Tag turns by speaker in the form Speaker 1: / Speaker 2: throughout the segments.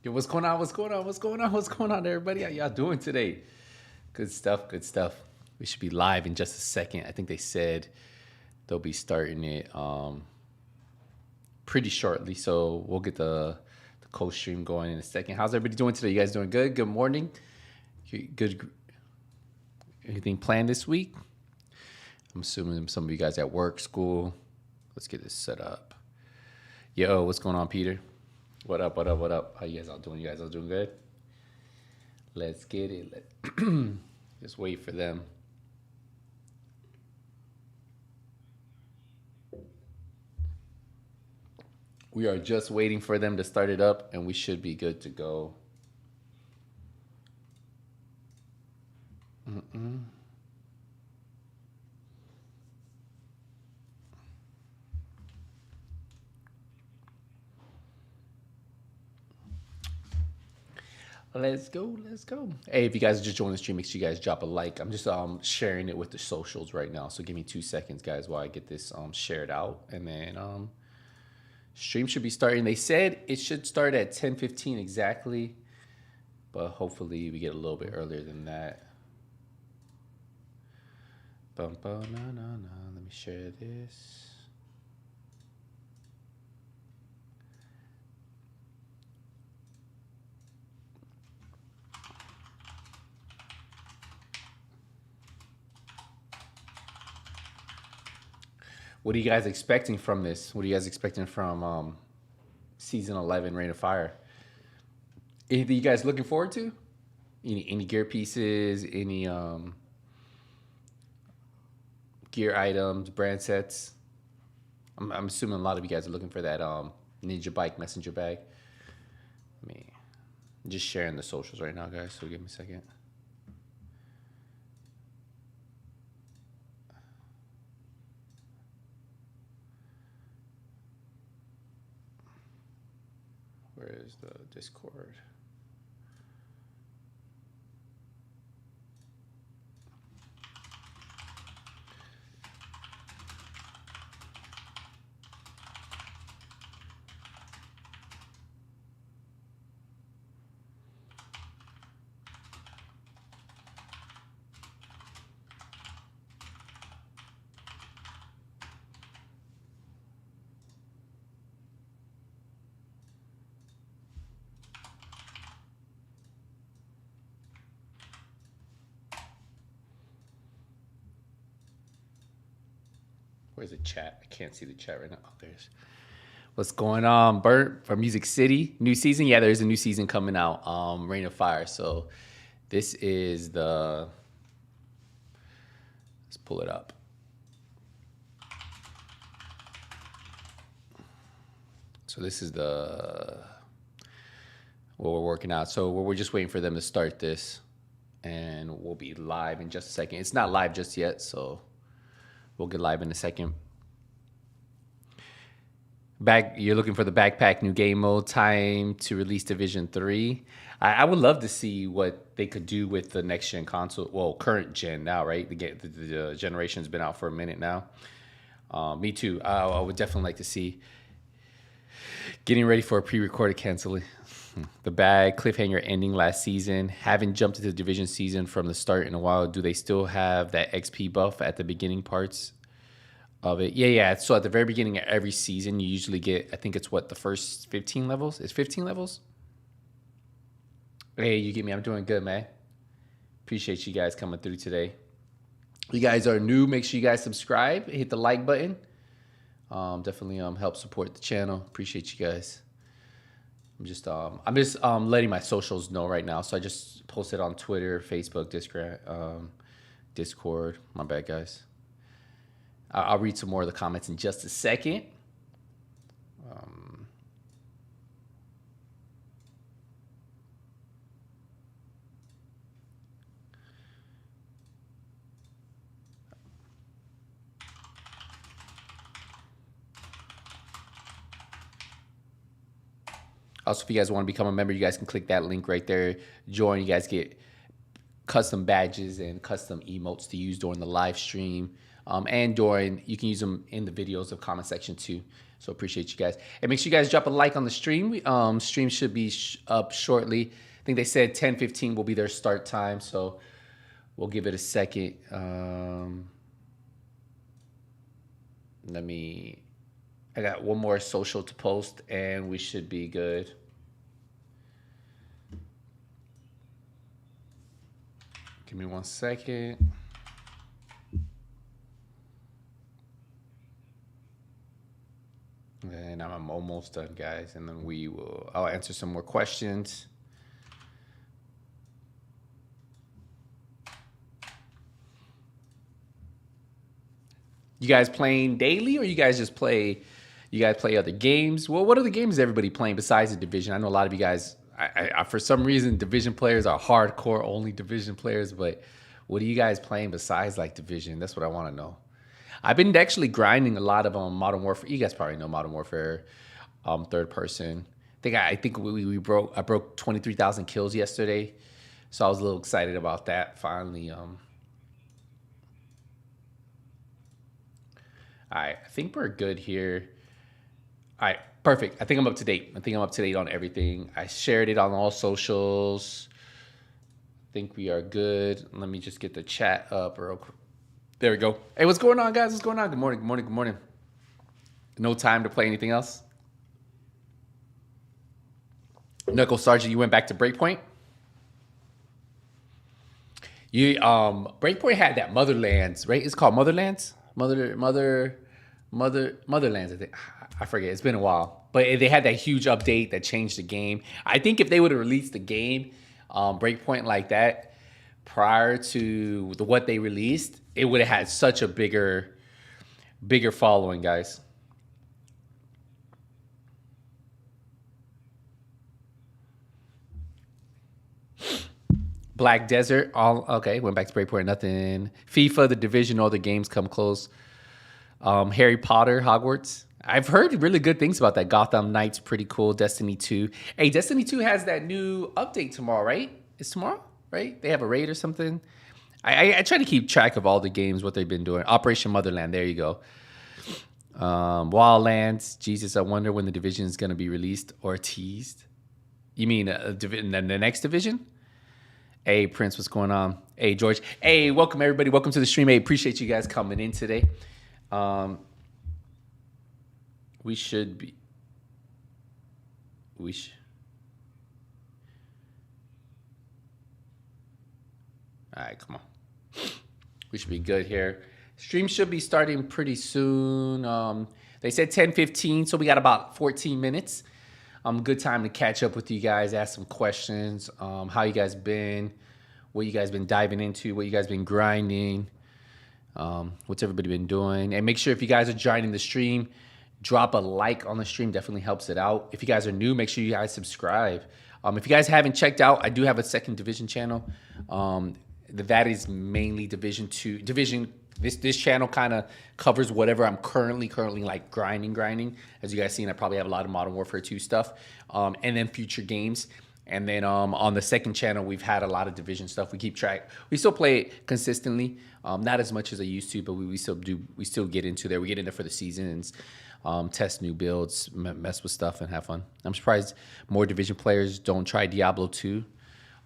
Speaker 1: Yo, what's going on? What's going on? What's going on? What's going on, everybody? How y'all doing today? Good stuff. Good stuff. We should be live in just a second. I think they said they'll be starting it pretty shortly, so we'll get the co-stream going in a second. How's everybody doing today? You guys doing good? Good morning. Good. Anything planned this week? I'm assuming some of you guys at work, school. Let's get this set up. Yo, what's going on, Peter? What up? What up? What up? How you guys all doing? You guys all doing good? Let's get it. Just wait for them. We are just waiting for them to start it up, and we should be good to go. Let's go. Let's go. Hey, if you guys just joined the stream, make sure you guys drop a like. I'm just sharing it with the socials right now, so give me 2 seconds, guys, while I get this shared out, and then stream should be starting. They said it should start at 10:15 exactly, but hopefully we get a little bit earlier than that. Let me share this. What are you guys expecting from this? What are you guys expecting from season 11, Reign of Fire? Anything you guys looking forward to? Any gear pieces? Any gear items, brand sets? I'm assuming a lot of you guys are looking for that Ninja Bike messenger bag. I'm just sharing the socials right now, guys, so give me a second. Where is the Discord? Where's the chat? I can't see the chat right now. Oh, there's. What's going on, Bert, from Music City? New season? Yeah, there's a new season coming out, Reign of Fire. So this is the. Let's pull it up. So this is the. What we're working out. So we're just waiting for them to start this, and we'll be live in just a second. It's not live just yet, so. We'll get live in a second. You're looking for the backpack new game mode, time to release Division 3. I would love to see what they could do with the next gen console. Well, current gen now, right? The generation's been out for a minute now. Me too. I would definitely like to see. Getting ready for a pre-recorded canceling. The bag cliffhanger ending last season. Haven't jumped into the division season from the start in a while. Do they still have that XP buff at the beginning parts of it? Yeah. So at the very beginning of every season, you usually get, I think it's the first 15 levels? It's 15 levels? Hey, you get me. I'm doing good, man. Appreciate you guys coming through today. You guys are new. Make sure you guys subscribe. Hit the like button. Definitely help support the channel. Appreciate you guys. I'm just letting my socials know right now. So I just posted on Twitter, Facebook, Discord. My bad, guys. I'll read some more of the comments in just a second. Also, if you guys want to become a member, you guys can click that link right there. Join. You guys get custom badges and custom emotes to use during the live stream. And during, you can use them in the videos of comment section too. So appreciate you guys. And make sure you guys drop a like on the stream. Stream should be up shortly. I think they said 10:15 will be their start time. So we'll give it a second. I got one more social to post and we should be good. Give me 1 second. And I'm almost done, guys. And then I'll answer some more questions. You guys playing daily, or you guys play other games? Well, what other games is everybody playing besides the Division? I know a lot of you guys, I for some reason, Division players are hardcore only Division players, but what are you guys playing besides like Division? That's what I want to know. I've been actually grinding a lot of Modern Warfare. You guys probably know Modern Warfare, third person. I think I broke 23,000 kills yesterday, so I was a little excited about that. Finally, all right, I think we're good here. All right, perfect. I think I'm up to date. On everything. I shared it on all socials. I think we are good. Let me just get the chat up real quick. There we go. Hey, what's going on, guys? What's going on? Good morning, good morning, good morning. No time to play anything else? Knuckle Sergeant, you went back to Breakpoint? Breakpoint had that Motherlands, right? It's called Motherlands? Motherlands, I think. I forget. It's been a while. But they had that huge update that changed the game. I think if they would have released the game, Breakpoint like that, prior to what they released, it would have had such a bigger following, guys. Black Desert, okay, went back to Breakpoint, nothing. FIFA, the Division, all the games come close. Harry Potter, Hogwarts. I've heard really good things about that. Gotham Knights, pretty cool. Destiny 2. Hey, Destiny 2 has that new update tomorrow, right? It's tomorrow, right? They have a raid or something. I try to keep track of all the games, what they've been doing. Operation Motherland, there you go. Wildlands, Jesus, I wonder when the Division is going to be released or teased. You mean the next Division? Hey, Prince, what's going on? Hey, George. Hey, welcome, everybody. Welcome to the stream. Hey, appreciate you guys coming in today. We should be... All right, come on. We should be good here. Stream should be starting pretty soon. They said 10:15, so we got about 14 minutes. Good time to catch up with you guys, ask some questions. How you guys been? What you guys been diving into? What you guys been grinding? What's everybody been doing? And make sure if you guys are joining the stream, drop a like on the stream. Definitely helps it out. If you guys are new, make sure you guys subscribe. If you guys haven't checked out, I do have a second Division channel. That is mainly Division 2. This channel kind of covers whatever I'm currently like grinding. As you guys seen, I probably have a lot of Modern Warfare 2 stuff, and then future games. And then on the second channel, we've had a lot of Division stuff. We keep track. We still play it consistently, not as much as I used to, but we still do. We still get into there. We get in there for the seasons, test new builds, mess with stuff, and have fun. I'm surprised more Division players don't try Diablo 2.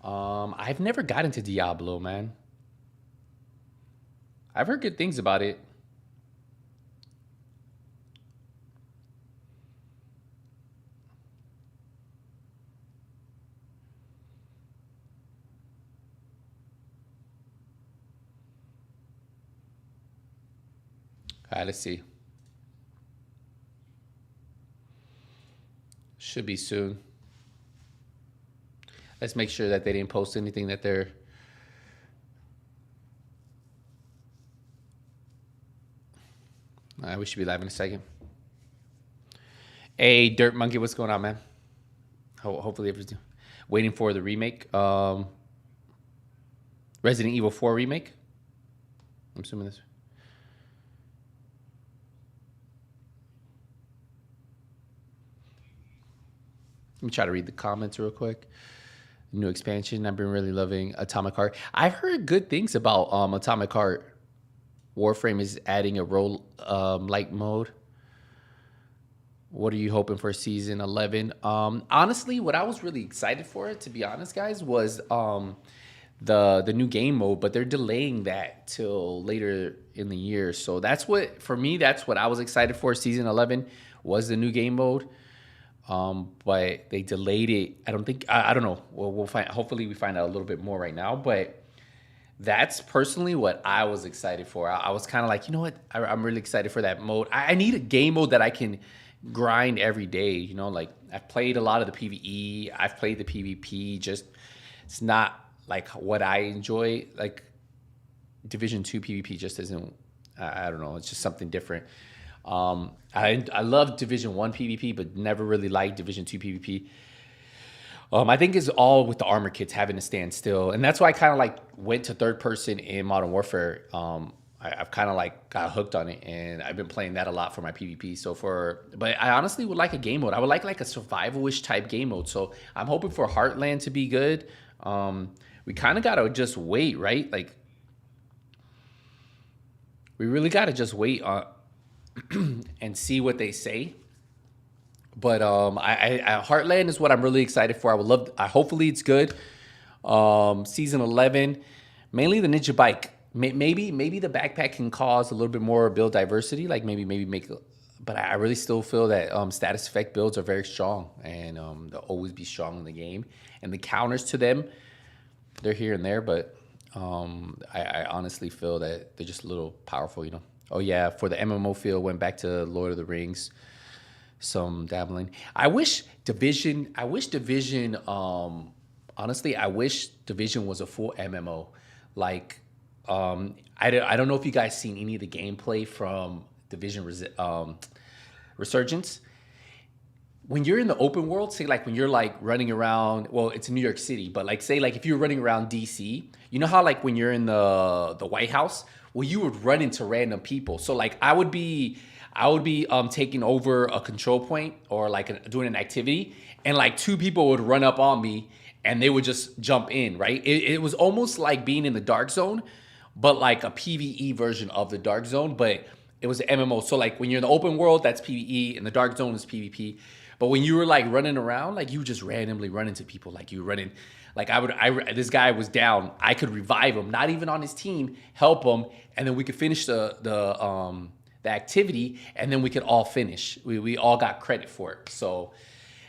Speaker 1: I've never got into Diablo, man. I've heard good things about it. All right, let's see. Should be soon. Let's make sure that they didn't post anything that they're... All right, we should be live in a second. Hey, Dirt Monkey, what's going on, man? Hopefully everything's waiting for the remake. Resident Evil 4 remake. I'm assuming this. Let me try to read the comments real quick. New expansion. I've been really loving Atomic Heart. I've heard good things about Atomic Heart. Warframe is adding a role light mode. What are you hoping for season 11? Honestly, what I was really excited for, to be honest, guys, was the new game mode, but they're delaying that till later in the year. So that's what, for me, that's what I was excited for. Season 11 was the new game mode. But they delayed it. I don't think, I don't know. Well, we'll find, hopefully we find out a little bit more right now, but that's personally what I was excited for. I was kind of like, you know what? I'm really excited for that mode. I need a game mode that I can grind every day. You know, like I've played a lot of the PvE. I've played the PvP. Just, it's not like what I enjoy. Like Division 2 PvP just isn't, I don't know. It's just something different. I love Division 1 PvP, but never really liked Division 2 PvP. I think it's all with the armor kits having to stand still. And that's why I kind of like went to third person in Modern Warfare. I've kind of like got hooked on it, and I've been playing that a lot for my PvP. But I honestly would like a game mode. I would like a survival-ish type game mode. So I'm hoping for Heartland to be good. We kind of got to just wait, right? Like, we really got to just wait on and see what they say. But I Heartland is what I'm really excited for. I would love. Hopefully it's good. Season 11, mainly the ninja bike. Maybe the backpack can cause a little bit more build diversity. Like maybe make. But I really still feel that status effect builds are very strong, and they'll always be strong in the game. And the counters to them, they're here and there, but I honestly feel that they're just a little powerful. You know. Oh yeah, for the MMO field, went back to Lord of the Rings. Some dabbling. I wish Division, honestly, I wish Division was a full MMO. Like, I don't know if you guys seen any of the gameplay from Division Resurgence. When you're in the open world, say like when you're like running around, well, it's in New York City, but like say like if you're running around DC, you know how like when you're in the White House, well, you would run into random people. So like I would be taking over a control point or like doing an activity, and like two people would run up on me and they would just jump in, right? It was almost like being in the dark zone, but like a PvE version of the dark zone, but it was an MMO. So like when you're in the open world, that's PvE, and the dark zone is PvP. But when you were like running around, like you just randomly run into people, like you running, like this guy was down, I could revive him, not even on his team, help him, and then we could finish the activity, and then we could all finish. We all got credit for it. So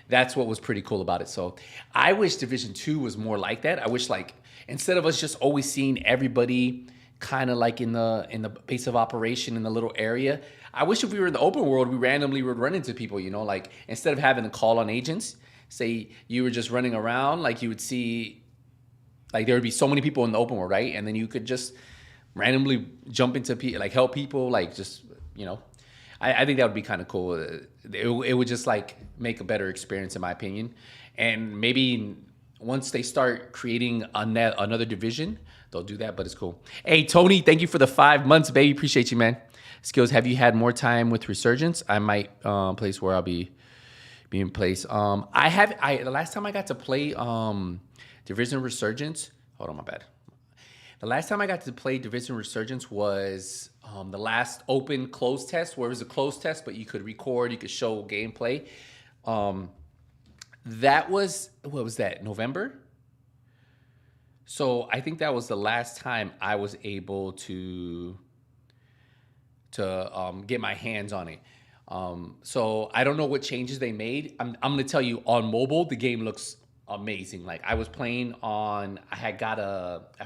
Speaker 1: that's what was pretty cool about it. So I wish Division 2 was more like that. I wish like instead of us just always seeing everybody kind of like in the base of operation in the little area, I wish if we were in the open world, we randomly would run into people, you know, like instead of having to call on agents, say you were just running around, like you would see, like there would be so many people in the open world, right? And then you could just randomly jump into like help people, like just, you know, I think that would be kind of cool. It would just like make a better experience in my opinion. And maybe once they start creating another division, they'll do that, but it's cool. Hey, Tony, thank you for the 5 months, baby. Appreciate you, man. Skills, have you had more time with Resurgence? I might place where I'll be in place. The last time I got to play Division Resurgence, hold on, my bad. The last time I got to play Division Resurgence was the last open closed test, where it was a closed test, but you could record, you could show gameplay. That was, what was that, November? So I think that was the last time I was able to get my hands on it. So I don't know what changes they made. I'm going to tell you, on mobile, the game looks amazing. Like I was playing on, I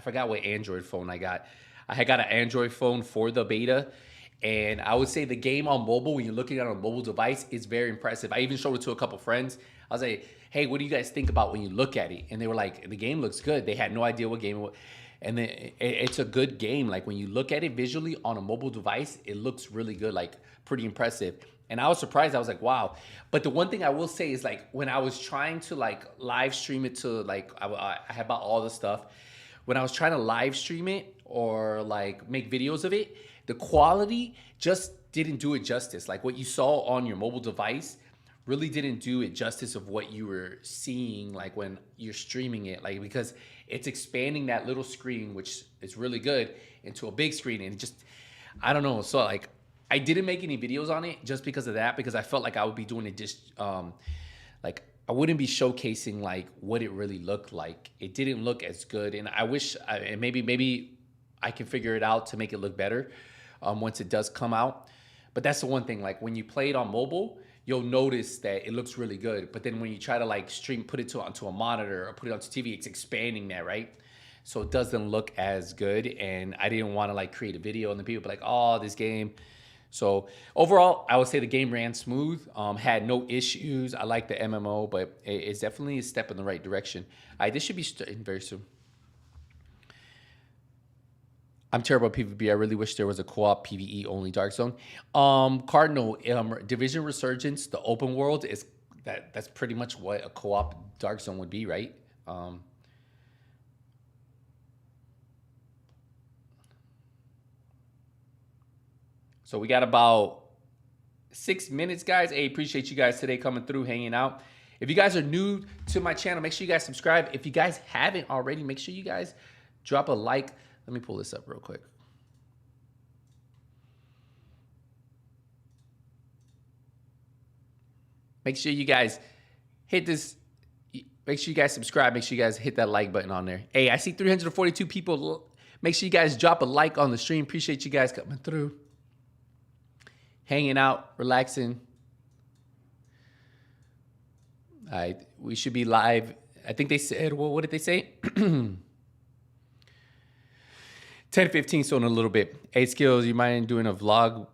Speaker 1: forgot what Android phone I got. I had got an Android phone for the beta, and I would say the game on mobile, when you're looking at it on a mobile device, is very impressive. I even showed it to a couple friends. I was like, hey, what do you guys think about when you look at it? And they were like, the game looks good. They had no idea what game it was. And then it's a good game. Like when you look at it visually on a mobile device, it looks really good, like pretty impressive. And I was surprised. I was like, wow. But the one thing I will say is like when I was trying to like live stream it to like, I had bought all the stuff. When I was trying to live stream it or like make videos of it, the quality just didn't do it justice. Like what you saw on your mobile device really didn't do it justice of what you were seeing like when you're streaming it, like because it's expanding that little screen, which is really good, into a big screen, and just I don't know. So like, I didn't make any videos on it just because of that, because I felt like I would be doing it just like I wouldn't be showcasing like what it really looked like. It didn't look as good, and I wish, and maybe I can figure it out to make it look better once it does come out. But that's the one thing. Like when you play it on mobile, you'll notice that it looks really good. But then when you try to like stream, put it onto a monitor or put it onto TV, it's expanding that, right? So it doesn't look as good. And I didn't want to like create a video and then people be like, oh, this game. So overall, I would say the game ran smooth, had no issues. I like the MMO, but it's definitely a step in the right direction. This should be starting very soon. I'm terrible at PvP. I really wish there was a co-op PvE only Dark Zone. Cardinal, Division Resurgence, the open world is that's pretty much what a co-op Dark Zone would be, right? So we got about 6 minutes, guys. Hey, appreciate you guys today coming through, hanging out. If you guys are new to my channel, make sure you guys subscribe. If you guys haven't already, make sure you guys drop a like. Let me pull this up real quick. Make sure you guys hit this. Make sure you guys subscribe. Make sure you guys hit that like button on there. Hey, I see 342 people. Make sure you guys drop a like on the stream. Appreciate you guys coming through, hanging out, relaxing. All right, we should be live. I think they said, well, what did they say? 10:15, so in a little bit. Hey, Skills, you mind doing a vlog?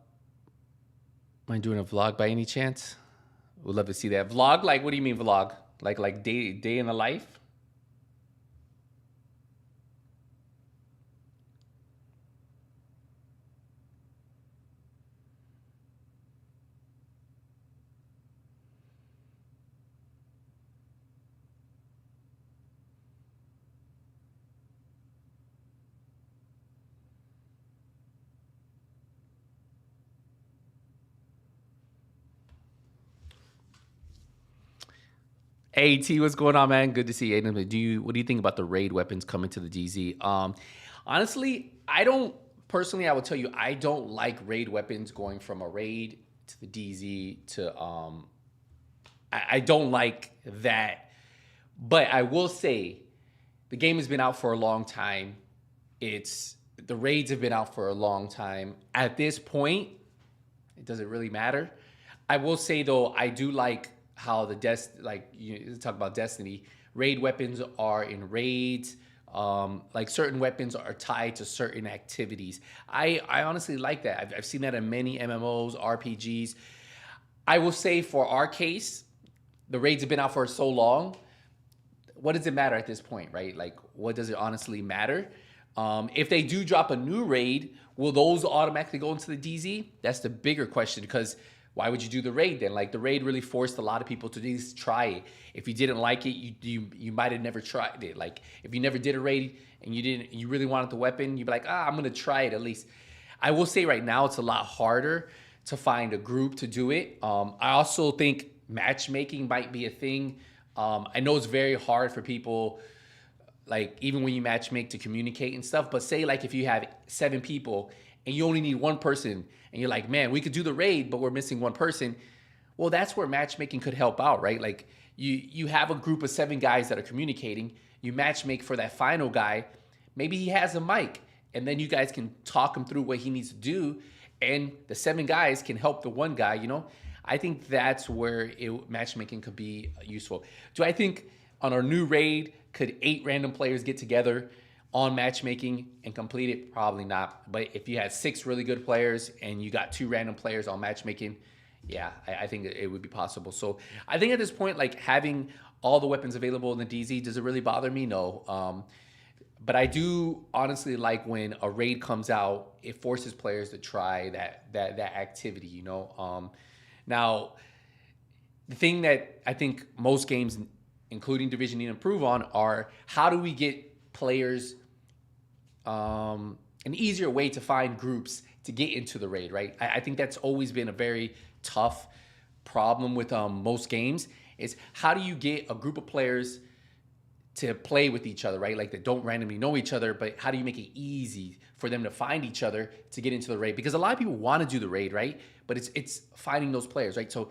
Speaker 1: Mind doing a vlog by any chance? Would love to see that. Vlog? Like, what do you mean vlog? Like day in the life? Hey T, what's going on, man? Good to see you. What do you think about the raid weapons coming to the DZ? Honestly, I would tell you, I don't like raid weapons going from a raid to the DZ to I don't like that. But I will say the game has been out for a long time. The raids have been out for a long time. At this point, it doesn't really matter. I will say though, I do like how you talk about Destiny, raid weapons are in raids. Like certain weapons are tied to certain activities. I honestly like that. I've seen that in many MMOs, RPGs. I will say for our case, the raids have been out for so long. What does it matter at this point, right? Like, what does it honestly matter? If they do drop a new raid, will those automatically go into the DZ? That's the bigger question, because why would you do the raid then? Like, the raid really forced a lot of people to at least try it. If you didn't like it, you might have never tried it. Like, if you never did a raid and you really wanted the weapon, you'd be like, I'm gonna try it at least. I will say right now it's a lot harder to find a group to do it. I also think matchmaking might be a thing. I know it's very hard for people, like even when you matchmake, to communicate and stuff. But say like if you have 7 people and you only need one person, and you're like, man, we could do the raid, but we're missing one person. Well, that's where matchmaking could help out, right? Like you have a group of 7 guys that are communicating. You matchmake for that final guy. Maybe he has a mic, and then you guys can talk him through what he needs to do, and the 7 guys can help the one guy. I think that's where matchmaking could be useful. Do I think on our new raid, could 8 random players get together on matchmaking and complete it? Probably not. But if you had 6 really good players and you got 2 random players on matchmaking, yeah, I think it would be possible. So I think at this point, like having all the weapons available in the DZ, does it really bother me? No. But I do honestly like when a raid comes out, it forces players to try that activity, Now, the thing that I think most games, including Division, need to improve on are how do we get players an easier way to find groups to get into the raid, right? I think that's always been a very tough problem with most games, is how do you get a group of players to play with each other, right? Like they don't randomly know each other, but how do you make it easy for them to find each other to get into the raid? Because a lot of people want to do the raid, right? But it's finding those players, right? So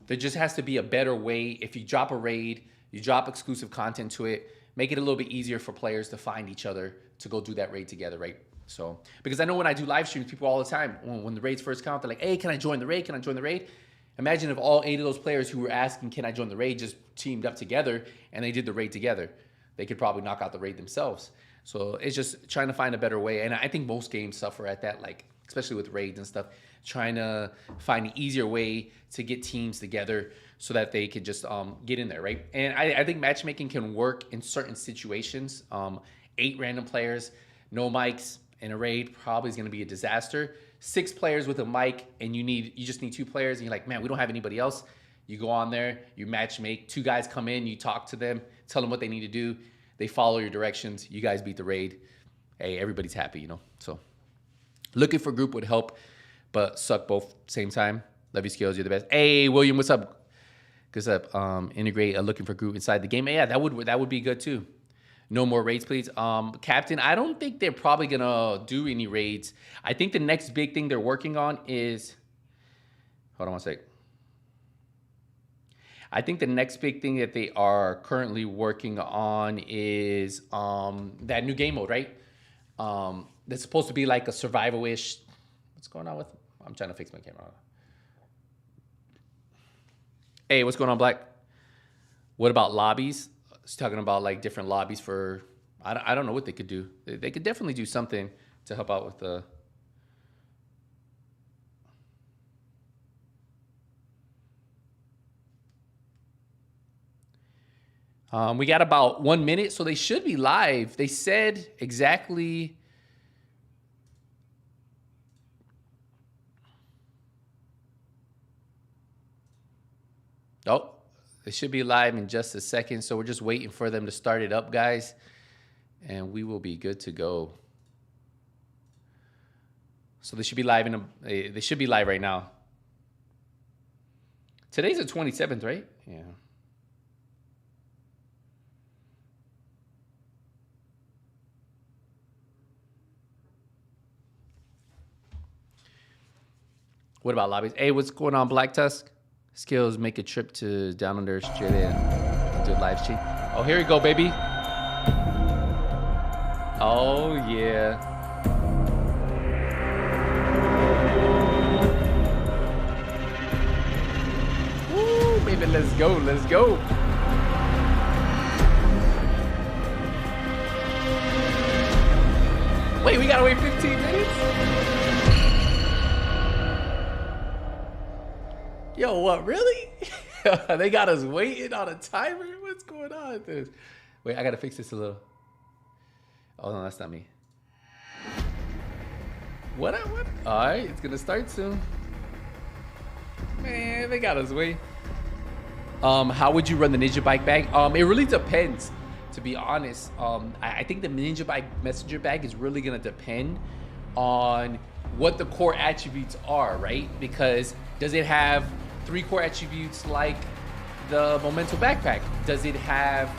Speaker 1: there just has to be a better way. If you drop a raid, you drop exclusive content to it, make it a little bit easier for players to find each other to go do that raid together, right? So, because I know when I do live streams, people all the time, when the raids first come out, they're like, hey, can I join the raid? Can I join the raid? Imagine if all 8 of those players who were asking, can I join the raid, just teamed up together and they did the raid together. They could probably knock out the raid themselves. So it's just trying to find a better way. And I think most games suffer at that, like, especially with raids and stuff, trying to find an easier way to get teams together so that they could just get in there, right? And I think matchmaking can work in certain situations. 8 random players, no mics in a raid probably is going to be a disaster. 6 players with a mic and you just need 2 players and you're like, man, we don't have anybody else. You go on there, you match make, 2 guys come in, you talk to them, tell them what they need to do. They follow your directions. You guys beat the raid. Hey, everybody's happy, you know? So looking for group would help, but suck both same time. Love you, Skills. You're the best. Hey, William, what's up? What's up? Integrate a looking for group inside the game. Yeah, that would be good too. No more raids, please. Captain, I don't think they're probably gonna do any raids. I think the next big thing they're working on is, hold on one sec. I think the next big thing that they are currently working on is that new game mode, right? That's supposed to be like a survival-ish. What's going on with? I'm trying to fix my camera. Hey, what's going on, Black? What about lobbies? It's talking about like different lobbies for. I don't know what they could do. They could definitely do something to help out with the. We got about 1 minute, so they should be live. They said exactly. Oh, they should be live in just a second. So we're just waiting for them to start it up, guys. And we will be good to go. So they should be live they should be live right now. Today's the 27th, right? Yeah. What about lobbies? Hey, what's going on, Black Tusk? Skills, make a trip to down under Australia and do a live stream. Oh, here we go, baby. Oh, yeah. Woo, baby, let's go, let's go. Wait, we gotta wait 15 minutes? Yo, what, really? They got us waiting on a timer? What's going on with this? Wait, I gotta fix this a little. Oh, no, that's not me. What? All right, it's gonna start soon. Man, they got us waiting. How would you run the Ninja Bike bag? It really depends, to be honest. I think the Ninja Bike Messenger bag is really gonna depend on what the core attributes are, right? Because does it have 3 core attributes like the Memento backpack? Does it have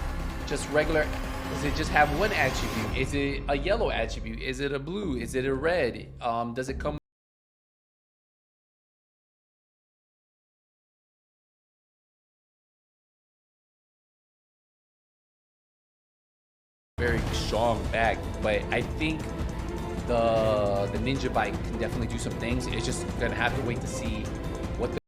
Speaker 1: just regular? Does it just have 1 attribute? Is it a yellow attribute? Is it a blue? Is it a red? Does it come very strong bag? But I think the Ninja Bike can definitely do some things. It's just gonna have to wait to see what the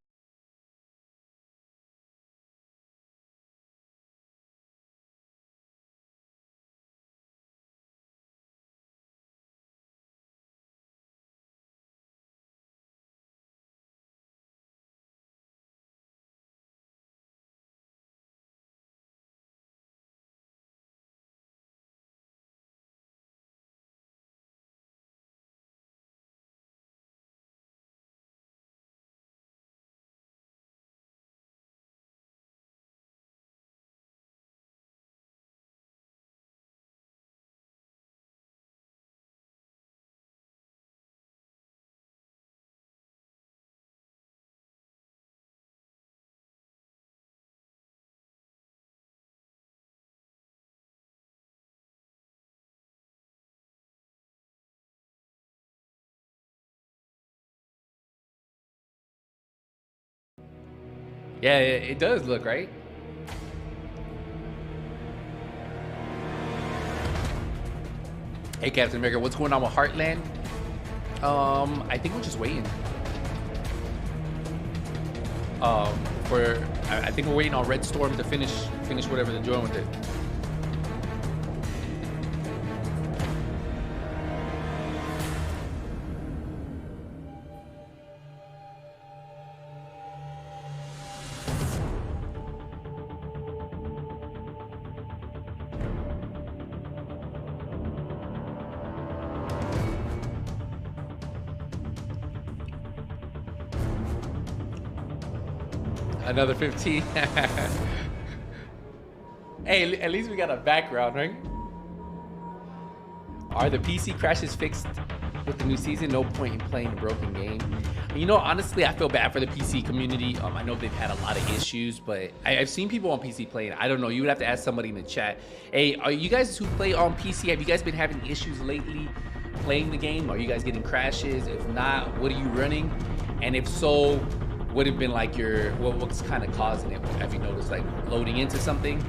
Speaker 1: Yeah, it does look right. Hey, Captain America, what's going on with Heartland? I think we're just waiting. I think we're waiting on Red Storm to finish whatever they're doing with it. Another 15. Hey, at least we got a background, right? Are the PC crashes fixed with the new season? No point in playing a broken game. You know, honestly, I feel bad for the PC community. I know they've had a lot of issues, but I've seen people on PC playing. I don't know. You would have to ask somebody in the chat. Hey, are you guys who play on PC, have you guys been having issues lately playing the game? Are you guys getting crashes? If not, what are you running? And if so, what have been like what's kind of causing it? Have you noticed like loading into something?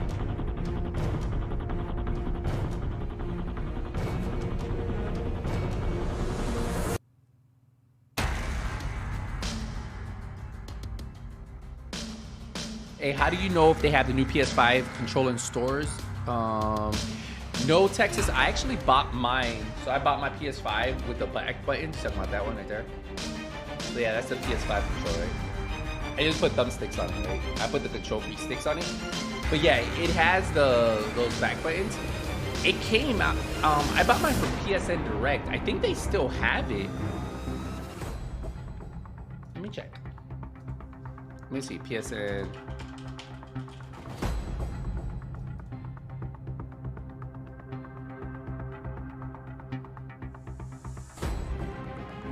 Speaker 1: Hey, how do you know if they have the new PS5 controller in stores? No, Texas. I actually bought mine. So I bought my PS5 with the back button. Talking about that one right there. So yeah, that's the PS5 controller. I just put thumbsticks on it, right? I put the control key sticks on it. But yeah, it has those back buttons. It came out. I bought mine from PSN Direct. I think they still have it. Let me check. Let me see. PSN.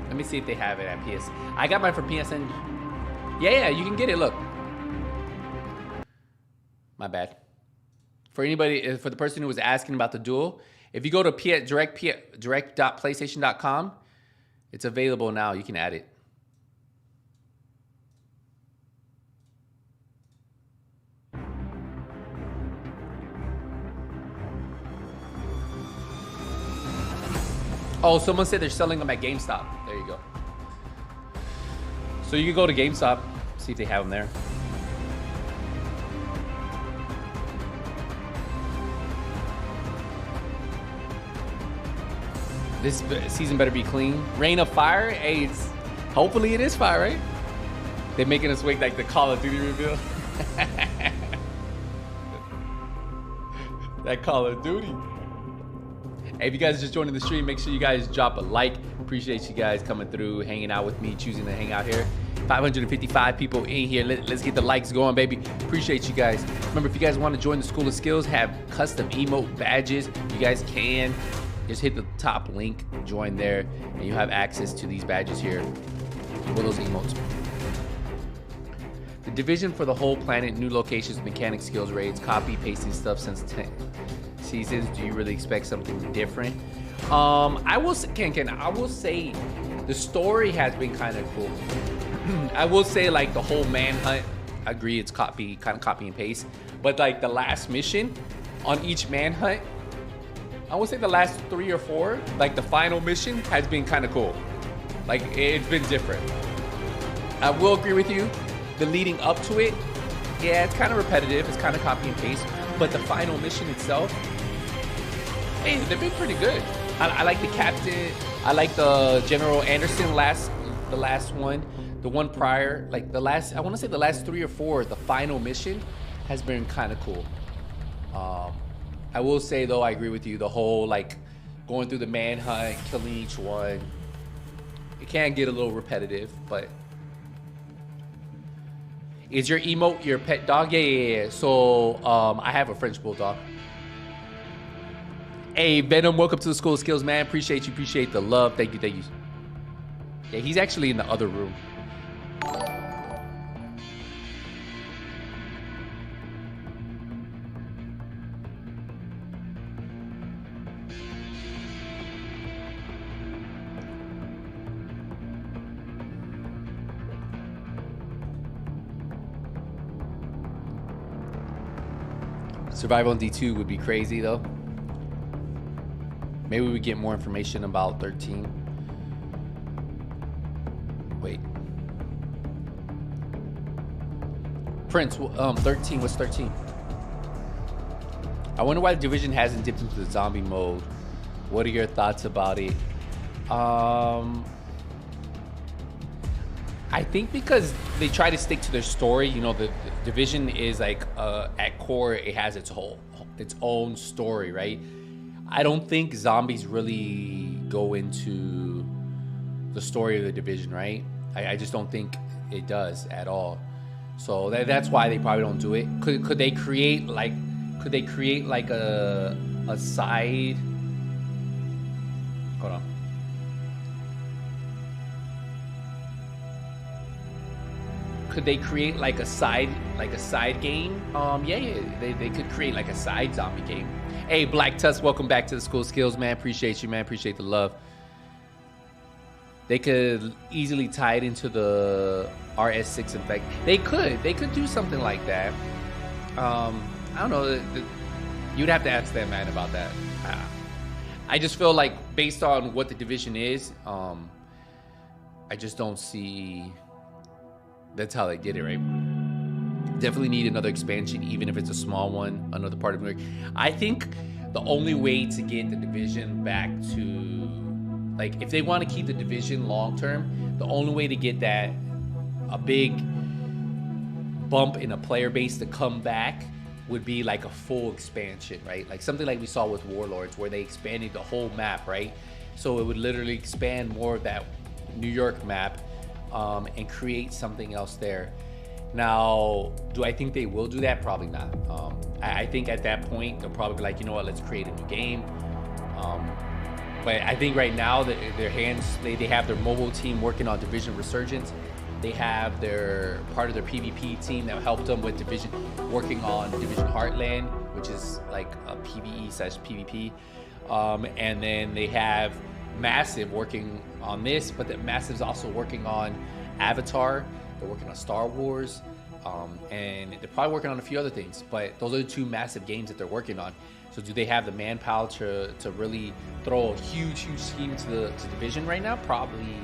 Speaker 1: Let me see if they have it at PS. I got mine from PSN. Yeah, you can get it. Look. My bad. For anybody, for the person who was asking about the duel, if you go to direct.playstation.com, it's available now. You can add it. Oh, someone said they're selling them at GameStop. There you go. So you can go to GameStop, see if they have them there. This season better be clean. Reign of Fire? Hey, hopefully it is fire, right? They're making us wait like the Call of Duty reveal. That Call of Duty. Hey, if you guys are just joining the stream, make sure you guys drop a like. Appreciate you guys coming through, hanging out with me, choosing to hang out here. 555 people in here. Let's get the likes going, baby. Appreciate you guys. Remember, if you guys want to join the School of Skills, have custom emote badges, you guys can. Just hit the top link, join there, and you have access to these badges here with those emotes. The division for the whole planet, new locations, mechanic skills raids, copy, pasting stuff since 10 seasons. Do you really expect something different? I will say, I will say the story has been kind of cool. I will say like the whole manhunt, I agree it's kind of copy and paste, but like the last mission on each manhunt, I would say the last 3 or 4, like the final mission has been kind of cool. Like it's been different. I will agree with you. The leading up to it, yeah, it's kind of repetitive. It's kind of copy and paste. But the final mission itself, hey, they've been pretty good. I like the captain. I like the General Anderson the last one. The one prior, like the last, I want to say the last 3 or 4, the final mission has been kind of cool. I will say though, I agree with you. The whole like going through the manhunt, killing each one, it can get a little repetitive, but. Is your emote your pet dog? Yeah. So I have a French bulldog. Hey, Venom, welcome to the School of Skills, man. Appreciate you. Appreciate the love. Thank you. Thank you. Yeah, he's actually in the other room. Survival on D2 would be crazy though. Maybe we get more information about 13. Wait. Prince, 13, what's 13? I wonder why the Division hasn't dipped into the zombie mode. What are your thoughts about it? I think because they try to stick to their story. You know, the Division is like, at core, it has its own story, right? I don't think zombies really go into the story of the Division, right? I just don't think it does at all. So that's why they probably don't do it. Could they create like a side? Hold on. Could they create like a side game? Yeah, they could create like a side zombie game. Hey, Black Tusk, welcome back to the School of Skills, man. Appreciate you, man. Appreciate the love. They could easily tie it into the RS6 effect. They could do something like that. I don't know. You'd have to ask that man about that. I just feel like based on what the Division is, I just don't see. That's how they did it, right? Definitely need another expansion, even if it's a small one, another part of New York. I think the only way to get the Division back to, like, if they want to keep the Division long term, the only way to get that, a big bump in a player base to come back, would be like a full expansion, right? Like something like we saw with Warlords, where they expanded the whole map, right? So it would literally expand more of that New York map, and create something else there. Now, do I think they will do that? Probably not. I think at that point, they'll probably be like, you know what, let's create a new game. But I think right now, their hands, they have their mobile team working on Division Resurgence. They have their part of their PvP team that helped them with Division, working on Division Heartland, which is like a PvE/PvP. And then they have Massive working on this, but that Massive's also working on Avatar. They're working on Star Wars, and they're probably working on a few other things. But those are the two massive games that they're working on. So do they have the manpower to really throw a huge scheme to the Division right now? Probably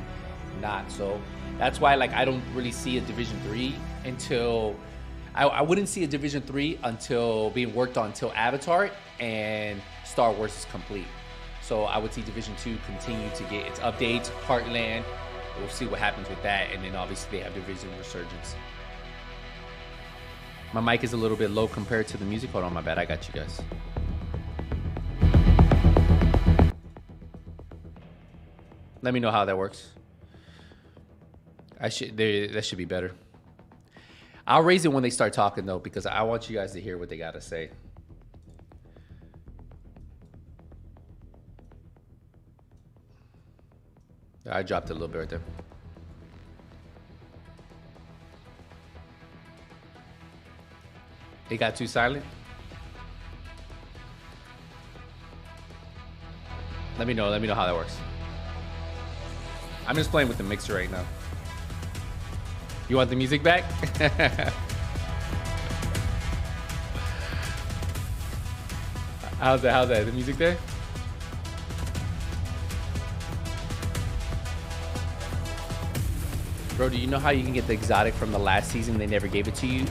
Speaker 1: not. So that's why, like, I don't really see a Division 3 until I wouldn't see a Division 3 until being worked on until Avatar and Star Wars is complete. So I would see Division 2 continue to get its updates, Heartland. We'll see what happens with that. And then obviously they have Division Resurgence. My mic is a little bit low compared to the music. Hold on, my bad. I got you guys. Let me know how that works. That should be better. I'll raise it when they start talking though, because I want you guys to hear what they got to say. I dropped it a little bit right there. It got too silent? Let me know how that works. I'm just playing with the mixer right now. You want the music back? How's that? The music there? Bro, do you know how you can get the exotic from the last season? They never gave it to you.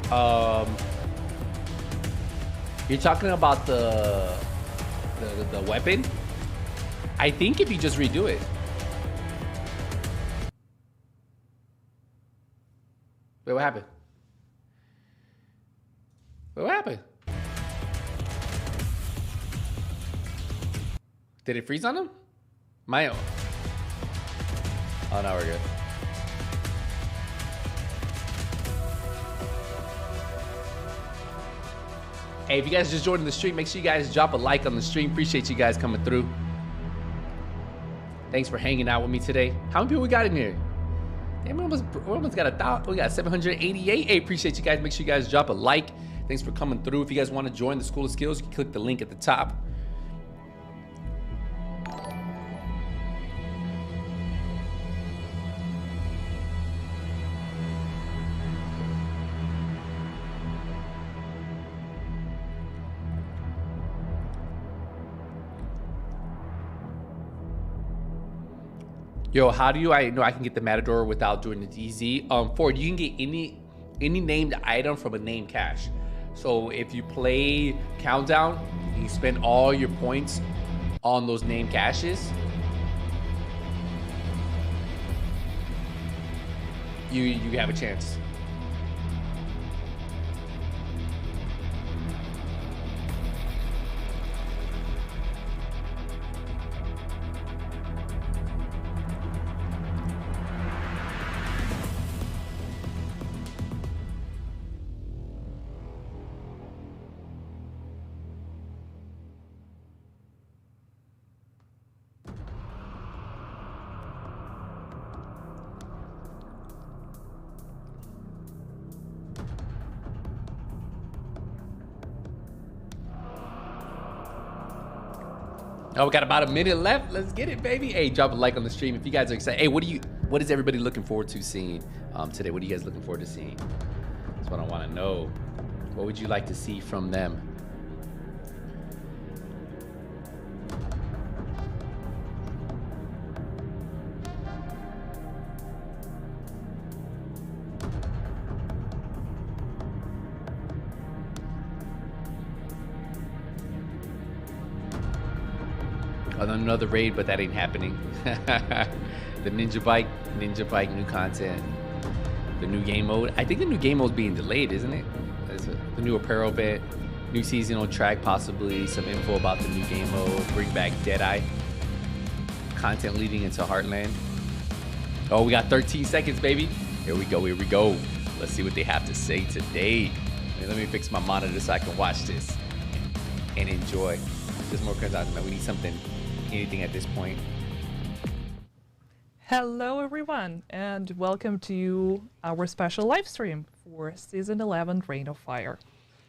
Speaker 1: You're talking about the weapon? I think if you just redo it. Wait, what happened? Wait, what happened? Did it freeze on him? My own. Oh, now we're good. Hey, if you guys just joined the stream, make sure you guys drop a like on the stream. Appreciate you guys coming through. Thanks for hanging out with me today. How many people we got in here? Damn, we almost got 1,000. We got 788. Hey, appreciate you guys. Make sure you guys drop a like. Thanks for coming through. If you guys want to join the School of Skills, you can click the link at the top. Yo, how do I know I can get the Matador without doing the DZ? Ford, you can get any named item from a named cache. So if you play Countdown, you spend all your points on those named caches. You have a chance. Oh, we got about a minute left. Let's get it, baby. Hey, drop a like on the stream if you guys are excited. Hey, what is everybody looking forward to seeing today? What are you guys looking forward to seeing? That's what I want to know. What would you like to see from them? Another raid, but that ain't happening. The Ninja Bike new content, the new game mode. I think the new game mode is being delayed, isn't it? The new apparel bit, new seasonal track, possibly some info about the new game mode. Bring back Deadeye content leading into Heartland. Oh, we got 13 seconds, baby. Here we go. Here we go. Let's see what they have to say today. Let me fix my monitor so I can watch this and enjoy. There's more content, man. We need something. Anything at this point.
Speaker 2: Hello everyone and welcome to our special live stream for Season 11 Reign of Fire.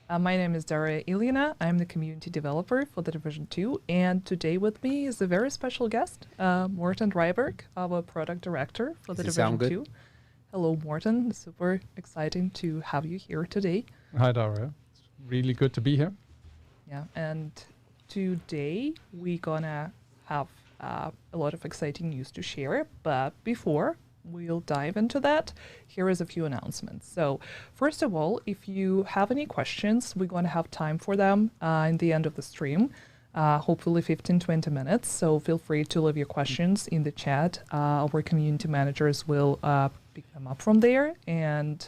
Speaker 2: My name is Daria Ilyina. I'm the community developer for The Division 2, and today with me is a very special guest, Morten Dryberg, our product director for The Division 2. Hello Morten, it's super exciting to have you here today.
Speaker 3: Hi Daria, it's really good to be here.
Speaker 2: Yeah, and today we're gonna have a lot of exciting news to share, but before we'll dive into that, here is a few announcements. So first of all, if you have any questions, we're going to have time for them in the end of the stream, hopefully 15-20 minutes. So feel free to leave your questions in the chat. Our community managers will pick them up from there. And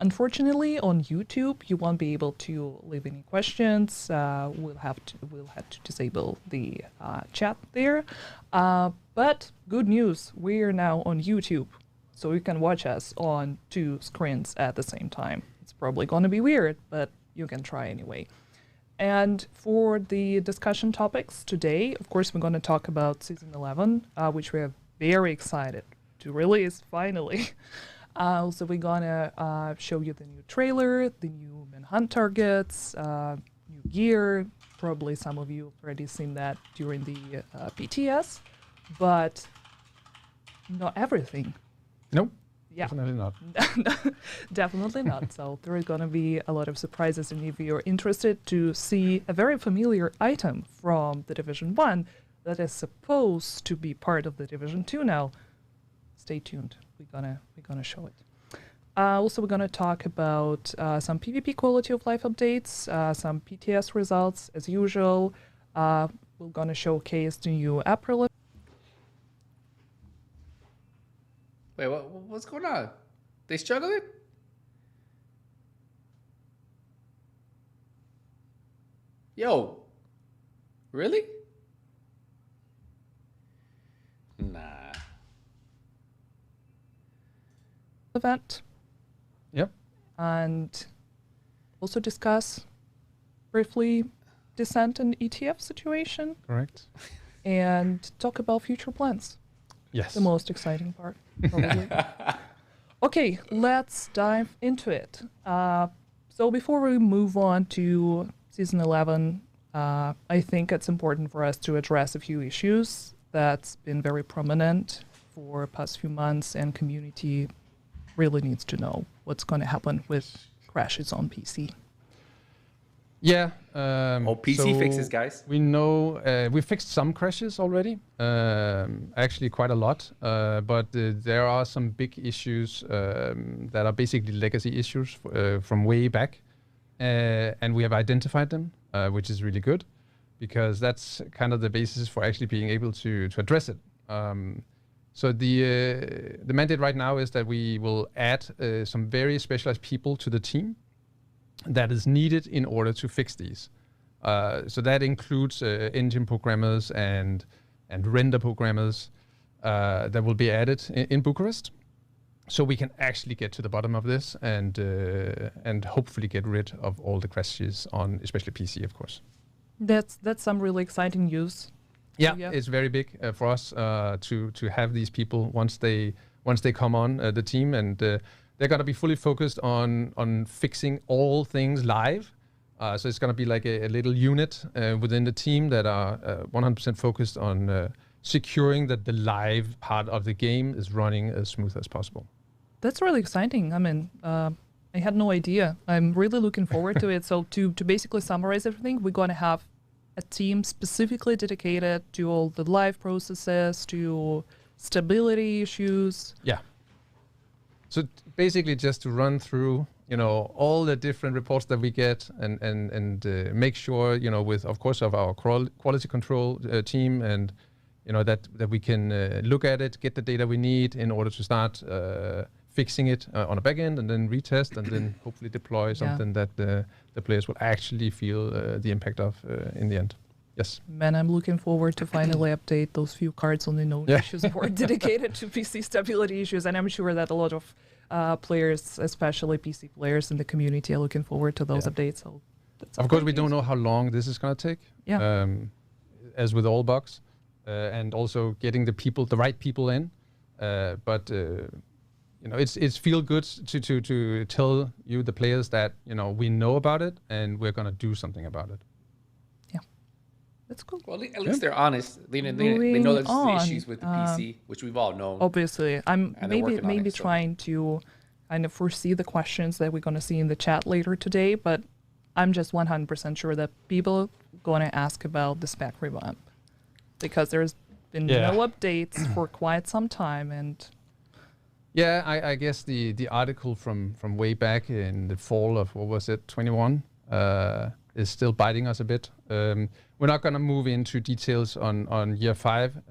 Speaker 2: unfortunately, on YouTube, you won't be able to leave any questions. We'll have to disable the chat there. But good news, we're now on YouTube, so you can watch us on two screens at the same time. It's probably going to be weird, but you can try anyway. And for the discussion topics today, of course, we're going to talk about Season 11, which we are very excited to release finally. Also, we're gonna show you the new trailer, the new manhunt targets, new gear. Probably some of you have already seen that during the PTS, but not everything.
Speaker 3: Nope.
Speaker 2: Yeah.
Speaker 3: Definitely not.
Speaker 2: Definitely not. So there are gonna be a lot of surprises, and if you're interested to see a very familiar item from The Division 1 that is supposed to be part of The Division 2 now, stay tuned. We're gonna show it. Also, we're gonna talk about some PvP quality of life updates, some PTS results as usual. We're gonna showcase the new apparel.
Speaker 1: Wait, what's going on? They struggling? Yo, really? Nah.
Speaker 2: Event.
Speaker 3: Yep.
Speaker 2: And also discuss briefly Descent and ETF situation.
Speaker 3: Correct.
Speaker 2: And talk about future plans.
Speaker 3: Yes.
Speaker 2: The most exciting part, probably. Okay, let's dive into it. So before we move on to Season 11, I think it's important for us to address a few issues that's been very prominent for the past few months, and community really needs to know what's going to happen with crashes on PC.
Speaker 3: Yeah.
Speaker 1: PC fixes, guys.
Speaker 3: We know we fixed some crashes already. Actually, quite a lot. But there are some big issues that are basically legacy issues from way back, and we have identified them, which is really good, because that's kind of the basis for actually being able to address it. So the mandate right now is that we will add some very specialized people to the team that is needed in order to fix these. So that includes engine programmers and render programmers that will be added in Bucharest, so we can actually get to the bottom of this and hopefully get rid of all the crashes on especially PC, of course.
Speaker 2: That's some really exciting news.
Speaker 3: Yeah,
Speaker 2: Yeah.
Speaker 3: it's very big for us to have these people once they come on the team, and they're gonna be fully focused on fixing all things live. So it's gonna be like a little unit within the team that are 100% focused on securing that the live part of the game is running as smooth as possible.
Speaker 2: That's really exciting. I mean, I had no idea. I'm really looking forward to it. So to basically summarize everything, we're going to have a team specifically dedicated to all the live processes, to stability issues.
Speaker 3: Yeah. So basically just to run through, all the different reports that we get and make sure, with, of course, of our quality control team, and, that we can look at it, get the data we need in order to start fixing it on a back end, and then retest, and then hopefully deploy something that the players will actually feel the impact of in the end. Yes.
Speaker 2: Man, I'm looking forward to finally update those few cards on the known issues board dedicated to PC stability issues. And I'm sure that a lot of players, especially PC players in the community, are looking forward to those updates. So that's
Speaker 3: of course, we don't know how long this is going to take.
Speaker 2: Yeah.
Speaker 3: As with all bugs, and also getting the right people in. But it's feel good to tell you, the players, that we know about it and we're going to do something about it.
Speaker 2: That's cool.
Speaker 1: Well, at least they're honest. They know there's issues with the PC, which we've all known.
Speaker 2: Obviously, I'm maybe
Speaker 1: it,
Speaker 2: trying to kind of foresee the questions that we're going to see in the chat later today, but I'm just 100% sure that people are going to ask about the spec revamp, because there's been no updates for quite some time. And
Speaker 3: yeah, I guess the article from way back in the fall of, 21, is still biting us a bit. We're not going to move into details on year 5.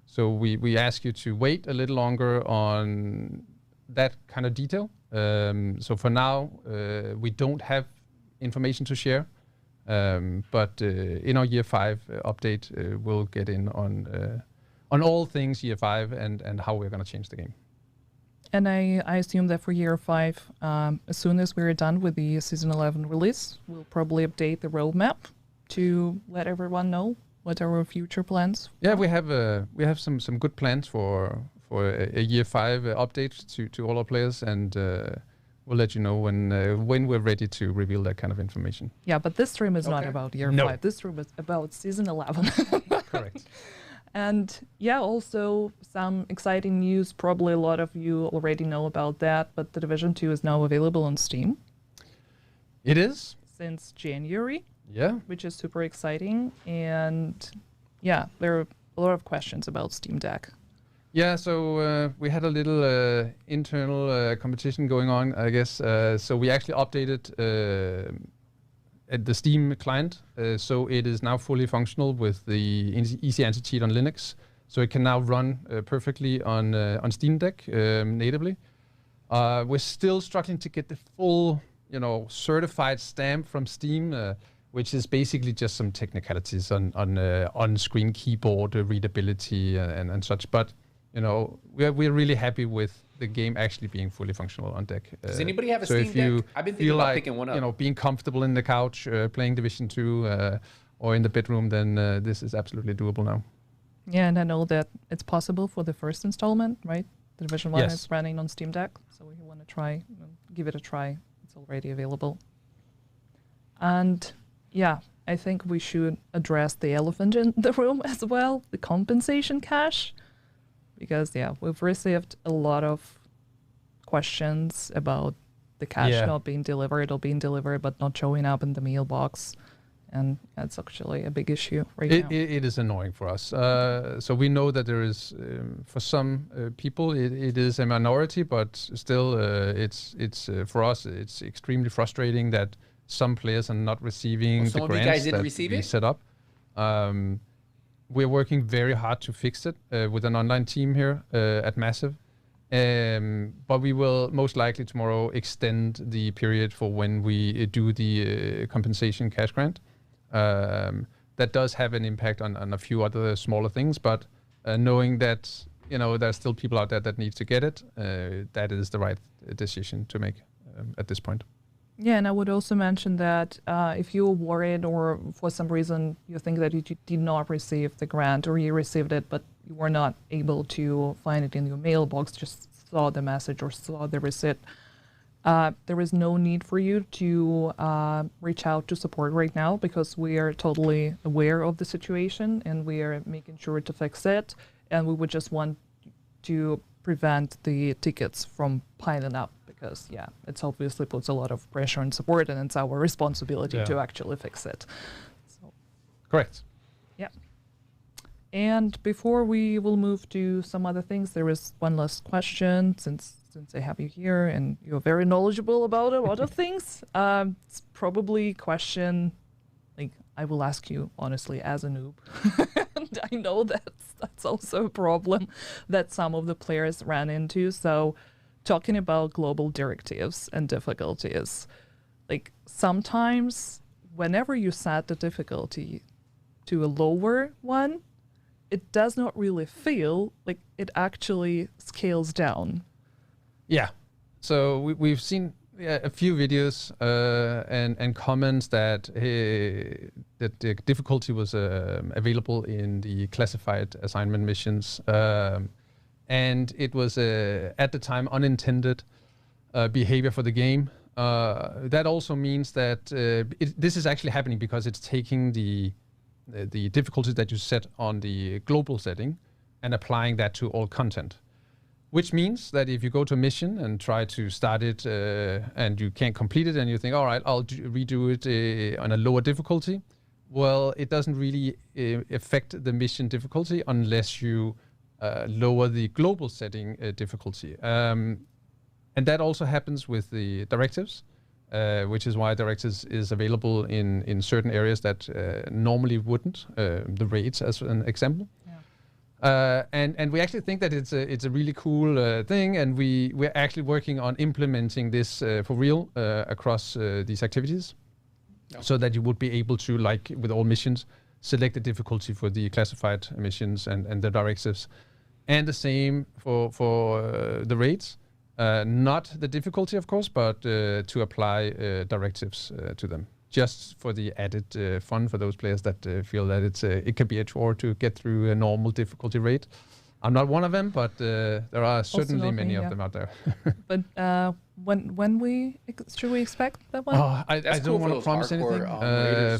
Speaker 3: So we ask you to wait a little longer on that kind of detail. So for now, we don't have information to share. But in our year 5 update, we'll get in on all things year 5 and how we're going to change the game.
Speaker 2: And I assume that for year 5, as soon as we're done with the season 11 release, we'll probably update the roadmap to let everyone know what are our future plans.
Speaker 3: Yeah, we have some good plans for a year 5 update to all our players, and we'll let you know when we're ready to reveal that kind of information.
Speaker 2: Yeah, but this stream is not about year 5. This stream is about season 11.
Speaker 3: Correct.
Speaker 2: And yeah, also some exciting news. Probably a lot of you already know about that, but The Division 2 is now available on Steam.
Speaker 3: It is?
Speaker 2: Since January.
Speaker 3: Yeah.
Speaker 2: Which is super exciting. And yeah, there are a lot of questions about Steam Deck.
Speaker 3: Yeah, so we had a little internal competition going on, I guess. So we actually updated at the Steam client, so it is now fully functional with the easy anti-cheat on Linux. So it can now run perfectly on Steam Deck natively. We're still struggling to get the full, certified stamp from Steam, which is basically just some technicalities on screen keyboard readability and such. But we're really happy with the game actually being fully functional on deck.
Speaker 1: Does anybody have a
Speaker 3: so
Speaker 1: Steam
Speaker 3: if you
Speaker 1: Deck? I've been thinking about picking one up.
Speaker 3: Being comfortable in the couch, playing Division 2, or in the bedroom, then this is absolutely doable now.
Speaker 2: Yeah, and I know that it's possible for the first installment, right? The Division 1 is running on Steam Deck, so if you want to give it a try, it's already available. And yeah, I think we should address the elephant in the room as well, the compensation cache. Because, yeah, we've received a lot of questions about the cash not being delivered or being delivered but not showing up in the mailbox. And that's actually a big issue right now.
Speaker 3: It is annoying for us. So we know that there is, for some people, it is a minority, but still, it's for us, it's extremely frustrating that some players are not receiving the grants that we set up. We're working very hard to fix it with an online team here at Massive. But we will most likely tomorrow extend the period for when we do the compensation cash grant. That does have an impact on a few other smaller things, but knowing that there's still people out there that need to get it, that is the right decision to make at this point.
Speaker 2: Yeah, and I would also mention that if you're worried or for some reason you think that you did not receive the grant or you received it but you were not able to find it in your mailbox, just saw the message or saw the receipt, there is no need for you to reach out to support right now because we are totally aware of the situation and we are making sure to fix it. And we would just want to prevent the tickets from piling up because, it's obviously puts a lot of pressure on support and it's our responsibility to actually fix it. So.
Speaker 3: Correct.
Speaker 2: Yeah. And before we will move to some other things, there is one last question since I have you here and you're very knowledgeable about a lot of things. It's probably a question like I will ask you honestly as a noob. And I know that's also a problem that some of the players ran into. So talking about global directives and difficulties, like sometimes whenever you set the difficulty to a lower one, it does not really feel like it actually scales down.
Speaker 3: Yeah, so we've seen a few videos and comments that that the difficulty was available in the classified assignment missions, and it was at the time unintended behavior for the game. That also means that this is actually happening because it's taking the difficulty that you set on the global setting and applying that to all content. Which means that if you go to a mission and try to start it and you can't complete it and you think, all right, I'll redo it on a lower difficulty, well, it doesn't really affect the mission difficulty unless you lower the global setting difficulty. And that also happens with the directives, which is why directives is available in certain areas that normally wouldn't, the raids as an example. And we actually think that it's a really cool thing, and we're actually working on implementing this for real across these activities, so that you would be able to, like with all missions, select the difficulty for the classified missions and the directives, and the same for the raids. Not the difficulty, of course, but to apply directives to them. Just for the added fun for those players that feel that it can be a chore to get through a normal difficulty rate. I'm not one of them, but there are certainly many of them out there.
Speaker 2: But when should we expect that one?
Speaker 3: Oh, I don't want to promise anything,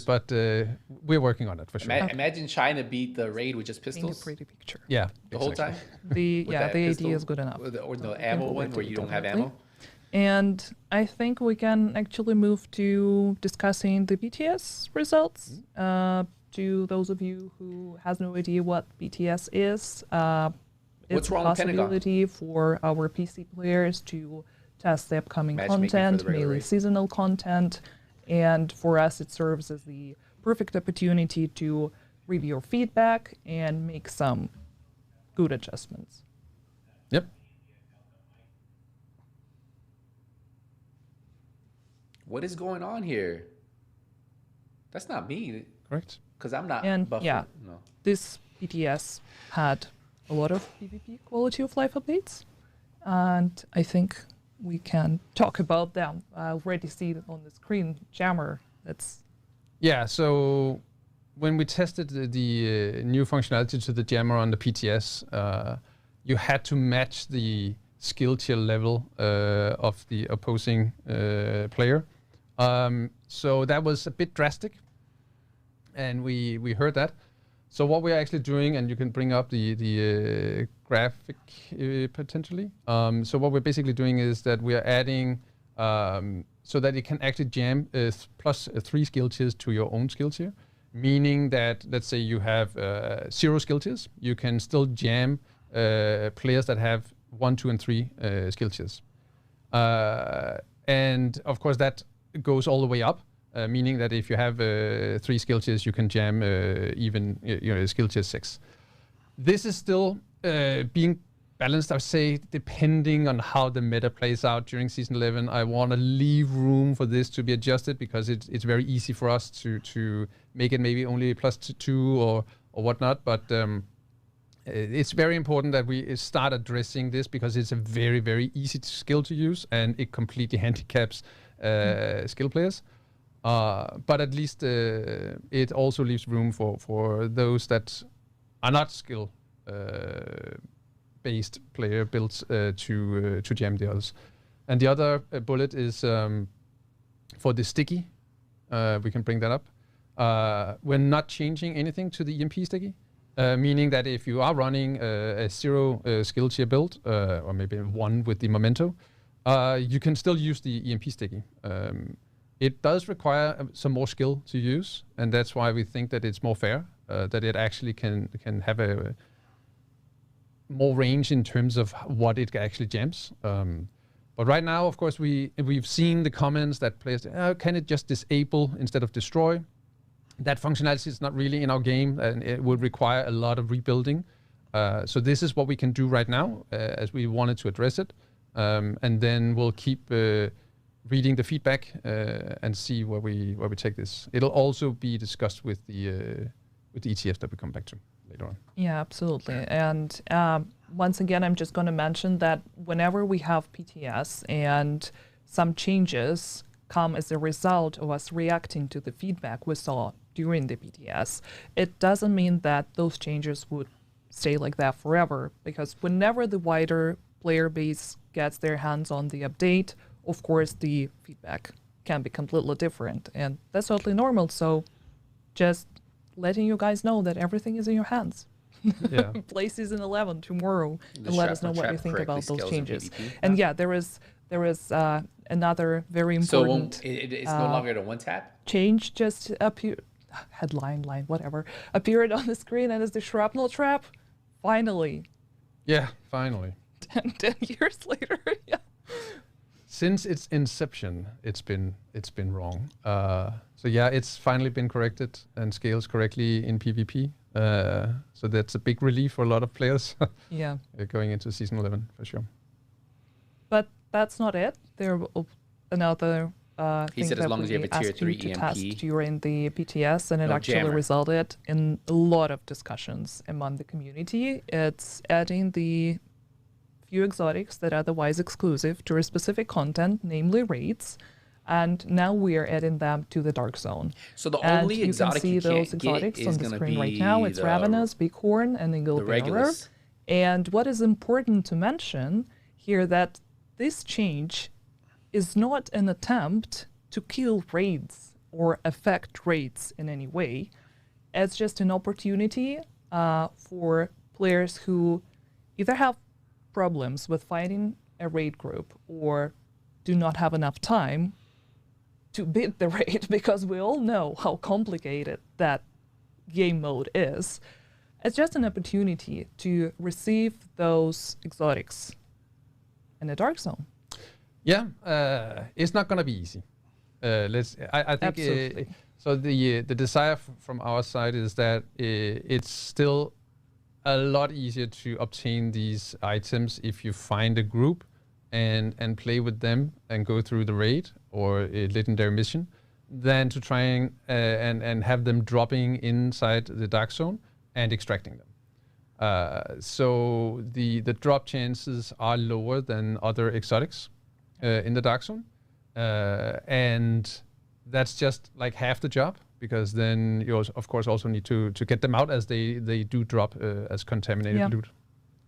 Speaker 3: but we're working on it for sure.
Speaker 1: Imagine trying to beat the raid with just pistols.
Speaker 2: A pretty picture.
Speaker 3: Yeah,
Speaker 1: the whole time.
Speaker 2: The idea is good enough.
Speaker 1: Or the ammo one where you don't have ammo.
Speaker 2: And I think we can actually move to discussing the BTS results. To those of you who has no idea what BTS is, it's a possibility for our PC players to test the upcoming content, mainly seasonal content. And for us, it serves as the perfect opportunity to review your feedback and make some good adjustments.
Speaker 3: Yep.
Speaker 1: What is going on here? That's not me.
Speaker 3: Correct.
Speaker 1: Because I'm not
Speaker 2: and
Speaker 1: buffered.
Speaker 2: Yeah,
Speaker 1: no.
Speaker 2: This BTS had a lot of PvP quality of life updates, and I think we can talk about them. I already see it on the screen. Jammer.
Speaker 3: Yeah. So when we tested the new functionality to the jammer on the PTS, you had to match the skill tier level of the opposing player. So that was a bit drastic, and we heard that. So what we're actually doing, and you can bring up the graphic potentially. So what we're basically doing is that we are adding so that it can actually jam plus 3 skill tiers to your own skill tier, meaning that, let's say you have 0 skill tiers, you can still jam players that have 1, 2, and 3 skill tiers. And of course that goes all the way up, meaning that if you have 3 skill tiers, you can jam even skill tier 6. This is still being balanced, I would say, depending on how the meta plays out during Season 11. I want to leave room for this to be adjusted because it's very easy for us to make it maybe only +2 or whatnot. But it's very important that we start addressing this because it's a very, very easy skill to use and it completely handicaps skill players. But at least it also leaves room for those that are not skill based player builds to jam the others. And the other bullet is for the sticky. We can bring that up. We're not changing anything to the EMP sticky, meaning that if you are running a 0 skill tier build, or maybe 1 with the memento, you can still use the EMP sticky. It does require some more skill to use, and that's why we think that it's more fair, that it actually can have a more range in terms of what it actually jams. But right now, of course, we've seen the comments that players can it just disable instead of destroy? That functionality is not really in our game, and it would require a lot of rebuilding. So this is what we can do right now, as we wanted to address it, and then we'll keep reading the feedback and see where we take this. It'll also be discussed with the ETFs that we come back to later on.
Speaker 2: Yeah, absolutely. And once again, I'm just going to mention that whenever we have PTS and some changes come as a result of us reacting to the feedback we saw during the PTS, it doesn't mean that those changes would stay like that forever, because whenever the wider player base gets their hands on the update, of course, the feedback can be completely different, and that's totally normal. So just letting you guys know that everything is in your hands.
Speaker 3: Yeah.
Speaker 2: Play Season 11 tomorrow and let us know what you think about those changes.
Speaker 1: And
Speaker 2: yeah, there is another very important.
Speaker 1: So it's no longer the 1-tap?
Speaker 2: Change just appeared, headline, line, whatever, appeared on the screen, and it's the shrapnel trap. Finally.
Speaker 3: Yeah, finally.
Speaker 2: 10 years later, yeah.
Speaker 3: Since its inception, it's been wrong. So yeah, it's finally been corrected and scales correctly in PvP. So that's a big relief for a lot of players.
Speaker 2: Yeah.
Speaker 3: Going into Season 11 for sure.
Speaker 2: But that's not it. There another
Speaker 1: he
Speaker 2: thing
Speaker 1: said as
Speaker 2: that
Speaker 1: long as you have a tier 3
Speaker 2: to
Speaker 1: EMP
Speaker 2: test during the PTS, and it actually
Speaker 1: jammer.
Speaker 2: resulted in a lot of discussions among the community. It's adding the few exotics that are otherwise exclusive to a specific content, namely raids, and now we are adding them to the Dark Zone.
Speaker 1: So the
Speaker 2: and
Speaker 1: only
Speaker 2: you
Speaker 1: exotic
Speaker 2: can see
Speaker 1: you
Speaker 2: those
Speaker 1: can't get
Speaker 2: exotics
Speaker 1: is
Speaker 2: on the
Speaker 1: gonna
Speaker 2: screen right
Speaker 1: be
Speaker 2: now. It's
Speaker 1: the
Speaker 2: Ravenous, Bighorn, and Eagle Bearer.
Speaker 1: regulars.
Speaker 2: And what is important to mention here, that this change is not an attempt to kill raids or affect raids in any way. It's just an opportunity for players who either have problems with fighting a raid group or do not have enough time to beat the raid, because we all know how complicated that game mode is. It's just an opportunity to receive those exotics in the Dark Zone.
Speaker 3: Yeah, it's not gonna be easy. I think
Speaker 2: Absolutely.
Speaker 3: so. The desire from our side is that it's still a lot easier to obtain these items if you find a group and play with them and go through the raid or a legendary mission, than to try and have them dropping inside the Dark Zone and extracting them. So the drop chances are lower than other exotics in the Dark Zone, and that's just like half the job, because then you also, of course, also need to get them out, as they do drop as contaminated loot.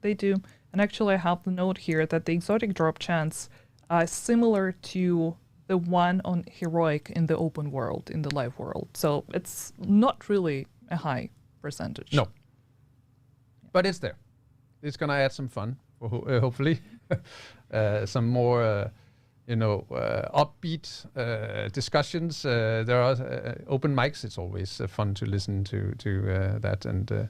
Speaker 2: They do. And actually I have the note here that the exotic drop chance is similar to the one on Heroic in the open world, in the live world. So it's not really a high percentage.
Speaker 3: No. But it's there. It's going to add some fun, hopefully. Some more upbeat discussions. There are open mics. It's always fun to listen to that, and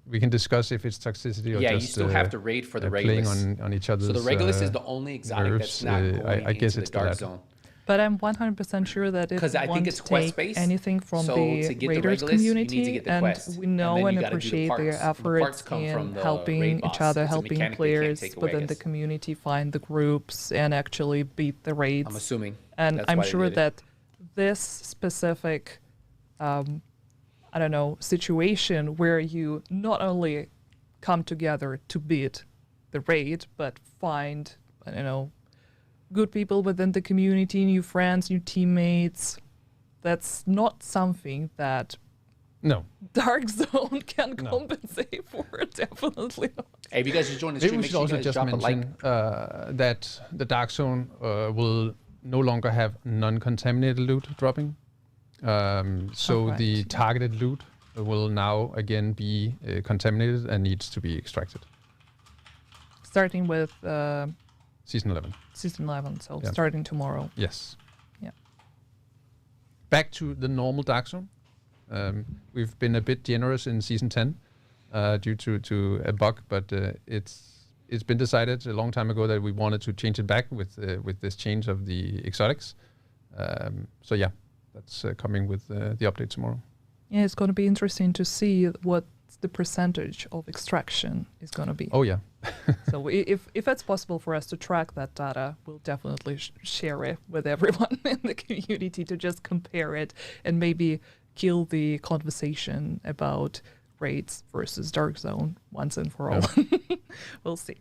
Speaker 3: we can discuss if it's toxicity or just
Speaker 1: you still have to raid for the
Speaker 3: playing
Speaker 1: Regulus.
Speaker 3: on each other's.
Speaker 1: So the Regulus is the only exotic
Speaker 3: nerves.
Speaker 1: that's not going
Speaker 3: I guess
Speaker 1: into
Speaker 3: it's
Speaker 1: the dark
Speaker 3: that.
Speaker 1: zone.
Speaker 2: But I'm 100% sure that it
Speaker 1: I think
Speaker 2: won't
Speaker 1: it's
Speaker 2: take
Speaker 1: quest-based,
Speaker 2: anything from
Speaker 1: so
Speaker 2: the
Speaker 1: to get the
Speaker 2: Raiders
Speaker 1: Regulus, you need to
Speaker 2: community,
Speaker 1: get the
Speaker 2: and
Speaker 1: quest,
Speaker 2: we
Speaker 1: and
Speaker 2: know
Speaker 1: then
Speaker 2: and
Speaker 1: you gotta do the
Speaker 2: appreciate their
Speaker 1: parts. The
Speaker 2: efforts
Speaker 1: parts come
Speaker 2: in
Speaker 1: from the
Speaker 2: helping
Speaker 1: raid
Speaker 2: each
Speaker 1: boss.
Speaker 2: other,
Speaker 1: It's a
Speaker 2: helping
Speaker 1: mechanic they can't
Speaker 2: players
Speaker 1: take away, I
Speaker 2: within the
Speaker 1: guess.
Speaker 2: community find the groups and actually beat the raids.
Speaker 1: I'm assuming.
Speaker 2: And
Speaker 1: that's
Speaker 2: I'm
Speaker 1: why they
Speaker 2: sure
Speaker 1: did it.
Speaker 2: that this specific, situation where you not only come together to beat the raid, but find, good people within the community, new friends, new teammates. That's not something that Dark Zone can compensate for, definitely not.
Speaker 1: Hey, if you guys just joined the
Speaker 3: Maybe
Speaker 1: stream,
Speaker 3: we
Speaker 1: make
Speaker 3: should
Speaker 1: sure you
Speaker 3: also
Speaker 1: guys
Speaker 3: just
Speaker 1: drop a like.
Speaker 3: mention that the Dark Zone will no longer have non-contaminated loot dropping. So
Speaker 2: Correct.
Speaker 3: the targeted loot will now again be contaminated and needs to be extracted.
Speaker 2: Starting with
Speaker 3: Season 11.
Speaker 2: Season 11, so
Speaker 3: Yeah.
Speaker 2: starting tomorrow.
Speaker 3: Yes.
Speaker 2: Yeah.
Speaker 3: Back to the normal Dark Zone. We've been a bit generous in Season 10 due to a bug, but it's been decided a long time ago that we wanted to change it back with this change of the exotics. So yeah, that's coming with the update tomorrow.
Speaker 2: Yeah, it's going to be interesting to see what the percentage of extraction is going to be.
Speaker 3: Oh yeah.
Speaker 2: So if it's possible for us to track that data, we'll definitely share it with everyone in the community to just compare it and maybe kill the conversation about raids versus Dark Zone once and for all. We'll see.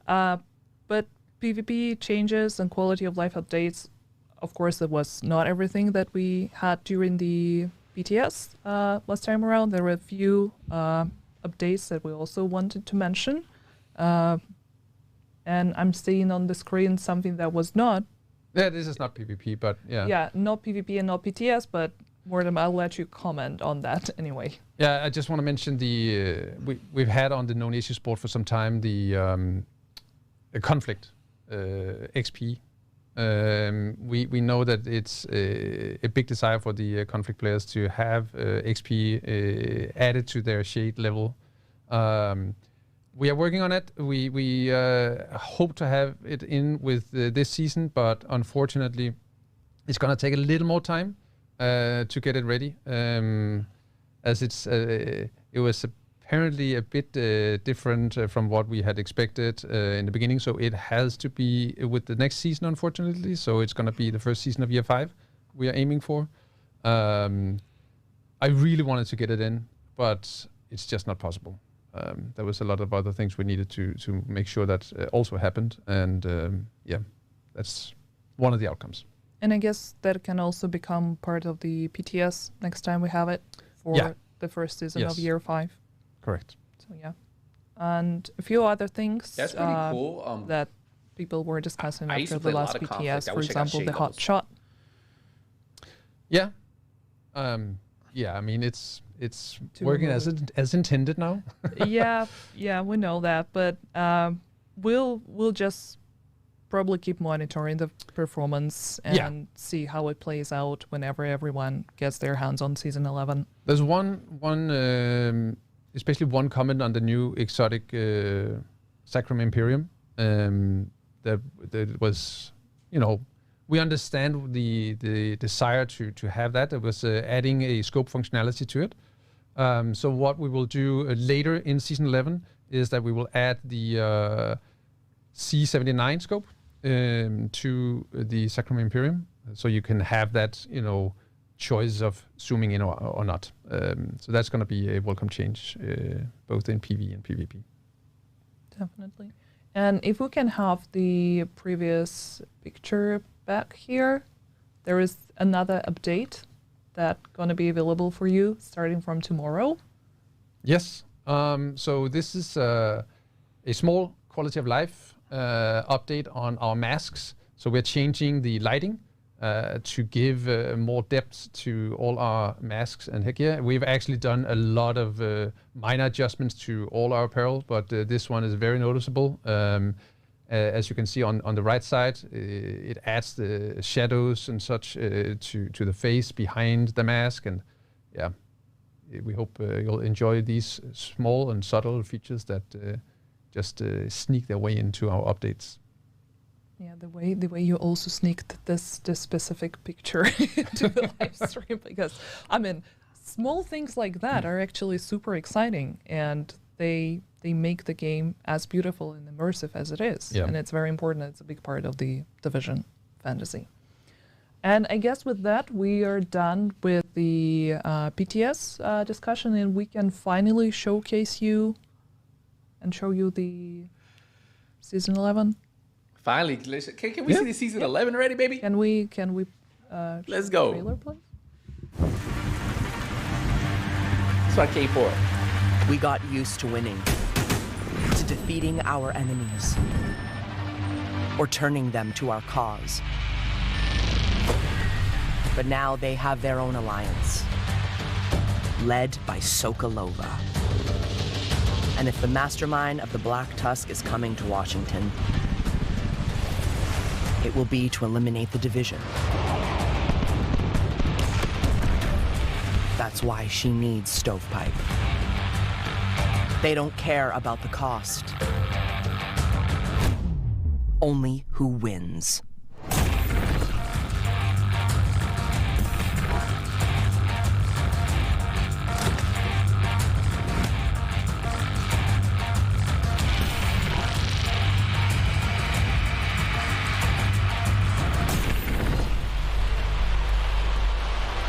Speaker 2: But PvP changes and quality of life updates, of course, it was not everything that we had during the BTS last time around. There were a few updates that we also wanted to mention. And I'm seeing on the screen something that was not.
Speaker 3: Yeah, this is not PvP, but yeah.
Speaker 2: Yeah, not PvP and not BTS, but Mortem, I'll let you comment on that anyway.
Speaker 3: Yeah, I just want to mention we've had on the Known Issue Sport for some time the conflict XP. We know that it's a big desire for the conflict players to have XP added to their shade level. We are working on it. We hope to have it in with this season, but unfortunately, it's going to take a little more time to get it ready, as it was apparently a bit different from what we had expected in the beginning. So it has to be with the next season, unfortunately. So it's going to be the first season of year 5 we are aiming for. I really wanted to get it in, but it's just not possible. There was a lot of other things we needed to make sure that also happened. And yeah, that's one of the outcomes.
Speaker 2: And I guess that can also become part of the PTS next time we have it for the first season of year 5.
Speaker 3: Correct.
Speaker 2: So yeah. And a few other things
Speaker 1: That's pretty cool.
Speaker 2: that people were discussing
Speaker 1: I used
Speaker 2: after
Speaker 1: to play
Speaker 2: the
Speaker 1: a
Speaker 2: last
Speaker 1: lot of
Speaker 2: BTS,
Speaker 1: Conflict. I
Speaker 2: for
Speaker 1: wish I got
Speaker 2: example, the
Speaker 1: shade
Speaker 2: hot
Speaker 1: levels.
Speaker 2: shot.
Speaker 3: Yeah. Yeah, I mean, it's working as intended now.
Speaker 2: yeah, we know that, but we'll just probably keep monitoring the performance and see how it plays out whenever everyone gets their hands on season 11.
Speaker 3: There's one especially one comment on the new exotic Sacrum Imperium that was, we understand the desire to have that. It was adding a scope functionality to it. So what we will do later in season 11 is that we will add the C79 scope to the Sacrum Imperium, so you can have that, choice of zooming in or not. So that's going to be a welcome change, both in PV and PvP.
Speaker 2: Definitely. And if we can have the previous picture back here, there is another update that's going to be available for you starting from tomorrow.
Speaker 3: Yes. So this is a small quality of life update on our masks. So we're changing the lighting to give more depth to all our masks and headgear. We've actually done a lot of minor adjustments to all our apparel, but this one is very noticeable. As you can see on the right side, it adds the shadows and such to the face behind the mask, and yeah, we hope you'll enjoy these small and subtle features that just sneak their way into our updates.
Speaker 2: Yeah, the way you also sneaked this specific picture into the live stream, because I mean, small things like that are actually super exciting, and they make the game as beautiful and immersive as it is.
Speaker 3: Yeah.
Speaker 2: And it's very important. It's a big part of the Division fantasy. And I guess with that, we are done with the PTS discussion, and we can finally showcase you and show you the Season 11.
Speaker 1: Finally, can we see the Season 11 already, baby?
Speaker 2: Can we
Speaker 1: Let's
Speaker 2: show
Speaker 1: go.
Speaker 2: the trailer, please?
Speaker 1: That's what I came for.
Speaker 4: We got used to winning, to defeating our enemies, or turning them to our cause. But now they have their own alliance, led by Sokolova. And if the mastermind of the Black Tusk is coming to Washington, it will be to eliminate the Division. That's why she needs Stovepipe. They don't care about the cost. Only who wins.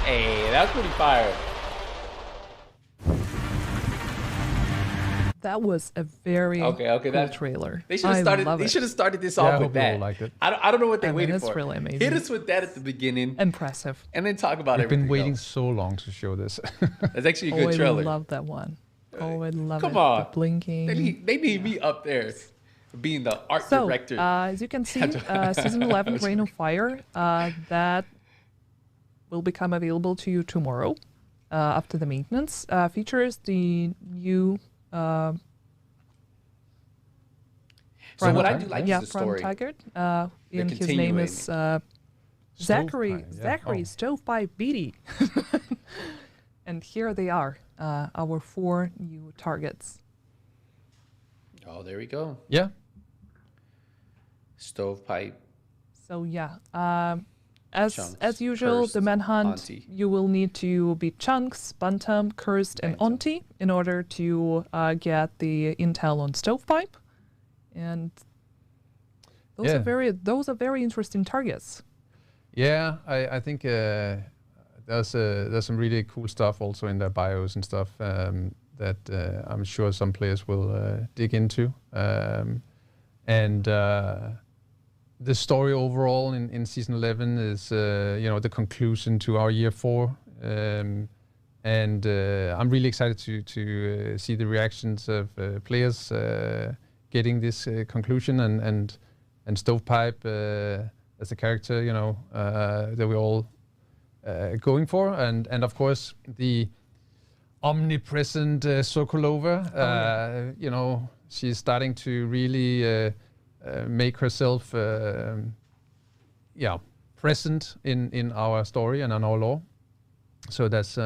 Speaker 1: Hey, that's pretty fire.
Speaker 2: That was a very
Speaker 1: Okay,
Speaker 2: cool
Speaker 1: that
Speaker 2: trailer.
Speaker 1: They should have started. They should have started this off
Speaker 3: I
Speaker 1: with
Speaker 3: hope you all
Speaker 1: that.
Speaker 3: liked it.
Speaker 1: I don't know what they
Speaker 2: I mean,
Speaker 1: waited
Speaker 2: it's
Speaker 1: for.
Speaker 2: really amazing.
Speaker 1: Hit us with that at the beginning,
Speaker 2: Impressive.
Speaker 1: and then talk about
Speaker 3: We've
Speaker 1: everything
Speaker 3: been waiting
Speaker 1: else.
Speaker 3: so long to show this.
Speaker 1: That's actually a
Speaker 2: Oh,
Speaker 1: good
Speaker 2: I
Speaker 1: trailer.
Speaker 2: love that one. Oh, I love it.
Speaker 1: Come on.
Speaker 2: The blinking.
Speaker 1: They need me up there, being the art
Speaker 2: So,
Speaker 1: director.
Speaker 2: as you can see, Season 11, Reign of Fire, that will become available to you tomorrow after the maintenance. Features the new...
Speaker 1: So what I do like is the
Speaker 2: Prime
Speaker 1: story.
Speaker 2: Taggart. And his name is Zachary
Speaker 3: Stovepipe, yeah.
Speaker 2: Zachary
Speaker 3: Oh.
Speaker 2: Stovepipe Beatty. And here they are, our 4 new targets.
Speaker 1: Oh, there we go.
Speaker 3: Yeah.
Speaker 1: Stovepipe.
Speaker 2: So yeah,
Speaker 1: Chunks,
Speaker 2: as usual,
Speaker 1: Cursed,
Speaker 2: the manhunt,
Speaker 1: Auntie.
Speaker 2: you will need to beat Chunks, Bantam, Cursed, and
Speaker 1: Bantam.
Speaker 2: Auntie in order to get the intel on Stovepipe. And those are very interesting targets.
Speaker 3: Yeah, I think there's some really cool stuff also in their bios and stuff that I'm sure some players will dig into. And the story overall in Season 11 is the conclusion to our Year 4. And I'm really excited to see the reactions of players getting this conclusion and Stovepipe as a character, that we're all going for, and of course the omnipresent Sokolova. She's starting to really make herself, present in our story and in our lore. So that's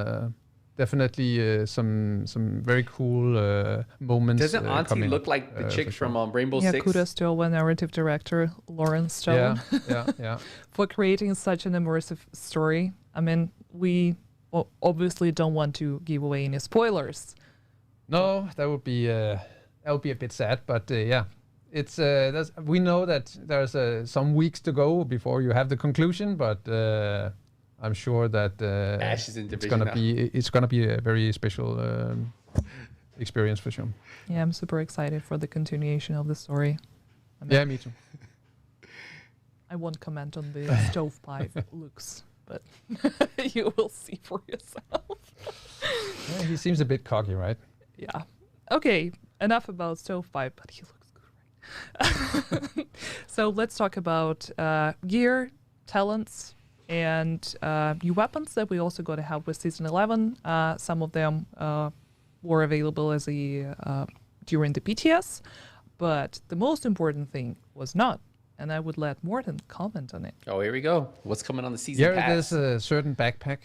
Speaker 3: definitely some very cool moments.
Speaker 1: Doesn't Auntie
Speaker 3: coming
Speaker 1: look
Speaker 3: up,
Speaker 1: like the chick
Speaker 3: for sure.
Speaker 1: from Rainbow
Speaker 2: Yeah,
Speaker 1: Six?
Speaker 2: kudos to our narrative director, Lauren Stone,
Speaker 3: Yeah.
Speaker 2: for creating such an immersive story. I mean, we obviously don't want to give away any spoilers.
Speaker 3: No, that would be a bit sad, but it's we know that there's some weeks to go before you have the conclusion, but I'm sure that
Speaker 1: Ash is in division now.
Speaker 3: it's gonna be a very special experience for sure.
Speaker 2: Yeah, I'm super excited for the continuation of the story. I mean,
Speaker 3: Yeah, me too.
Speaker 2: I won't comment on the Stovepipe looks, but you will see for yourself.
Speaker 3: Yeah, he seems a bit cocky, right?
Speaker 2: Yeah. Okay, enough about Stovepipe, but he looks good, right? So let's talk about gear, talents, and new weapons that we also got to have with Season 11. Some of them were available as during the PTS, But the most important thing was not. And I would let Morten comment on it.
Speaker 1: Oh, here we go. What's coming on the season
Speaker 3: Yeah,
Speaker 1: pass?
Speaker 3: there's a certain backpack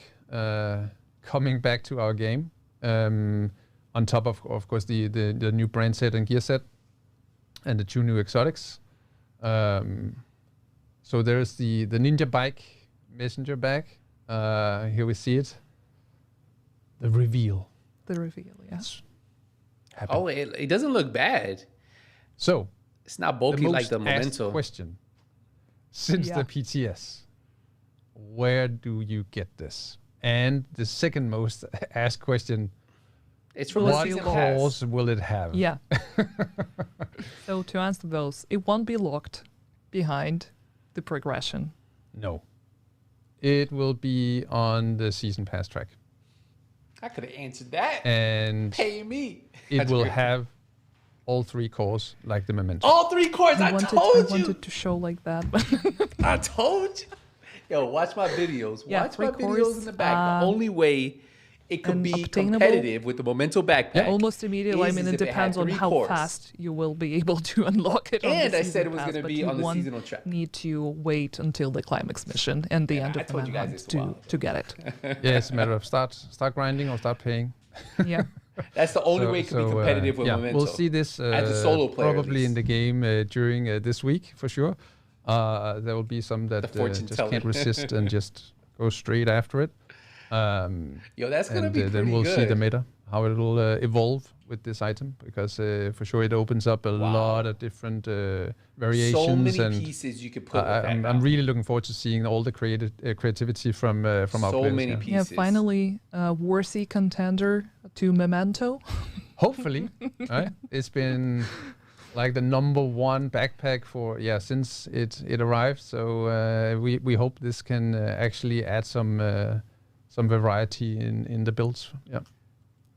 Speaker 3: coming back to our game. On top of course, the new brand set and gear set, and the 2 new exotics. So there's the ninja bike messenger bag. Here we see it. The reveal.
Speaker 2: The reveal, yeah.
Speaker 1: Oh, it doesn't look bad.
Speaker 3: So
Speaker 1: It's not bulky like the Memento.
Speaker 3: Question: since the PTS, where do you get this? And the second most asked question:
Speaker 1: It's from
Speaker 3: what
Speaker 1: the season
Speaker 3: cores
Speaker 1: pass.
Speaker 3: will it have?
Speaker 2: Yeah. So to answer those, it won't be locked behind the progression.
Speaker 3: No. It will be on the season pass track.
Speaker 1: I could have answered that.
Speaker 3: And
Speaker 1: Pay me.
Speaker 3: it
Speaker 1: That's
Speaker 3: will
Speaker 1: great.
Speaker 3: have all 3 cores like the Memento.
Speaker 1: All 3 cores. I told you.
Speaker 2: I wanted to show like that, but
Speaker 1: I told you. Yo, watch my videos.
Speaker 2: Yeah,
Speaker 1: Watch my
Speaker 2: 3
Speaker 1: videos
Speaker 2: cores,
Speaker 1: in the back. The only way it could
Speaker 2: and
Speaker 1: be
Speaker 2: obtainable.
Speaker 1: competitive with the Memento backpack.
Speaker 2: almost immediately. I
Speaker 1: is
Speaker 2: mean,
Speaker 1: if
Speaker 2: it
Speaker 1: it had
Speaker 2: depends on
Speaker 1: 3
Speaker 2: how
Speaker 1: cores.
Speaker 2: fast you will be able to unlock it. on
Speaker 1: And
Speaker 2: the
Speaker 1: I said
Speaker 2: season
Speaker 1: it was
Speaker 2: pass,
Speaker 1: gonna
Speaker 2: but
Speaker 1: be
Speaker 2: you
Speaker 1: on the
Speaker 2: won't
Speaker 1: seasonal track.
Speaker 2: Need to wait until the climax mission and the end
Speaker 1: I
Speaker 2: of the
Speaker 1: told you guys
Speaker 2: manhunt
Speaker 1: this a while
Speaker 2: to get it.
Speaker 3: Yeah, it's a matter of start grinding or start paying.
Speaker 2: Yeah.
Speaker 1: That's the only way it could be competitive with
Speaker 3: yeah,
Speaker 1: Memento.
Speaker 3: we'll see this
Speaker 1: As a solo player, at
Speaker 3: probably in
Speaker 1: least.
Speaker 3: the game during this week for sure. There will be some that
Speaker 1: fortune
Speaker 3: just
Speaker 1: teller.
Speaker 3: can't resist and just go straight after it.
Speaker 1: Yo, that's gonna
Speaker 3: and
Speaker 1: be pretty
Speaker 3: then we'll
Speaker 1: good.
Speaker 3: see the meta, how it will evolve with this item, because for sure it opens up a lot of different variations.
Speaker 1: So many
Speaker 3: and
Speaker 1: pieces you could put with that
Speaker 3: I'm
Speaker 1: now.
Speaker 3: really looking forward to seeing all the creativity from our
Speaker 1: So
Speaker 3: players.
Speaker 1: many
Speaker 3: yeah.
Speaker 1: pieces.
Speaker 2: Yeah, finally, worthy contender to Memento.
Speaker 3: Hopefully, right? It's been like the #1 backpack for since it arrived. So we hope this can actually add some variety in the builds. Yeah.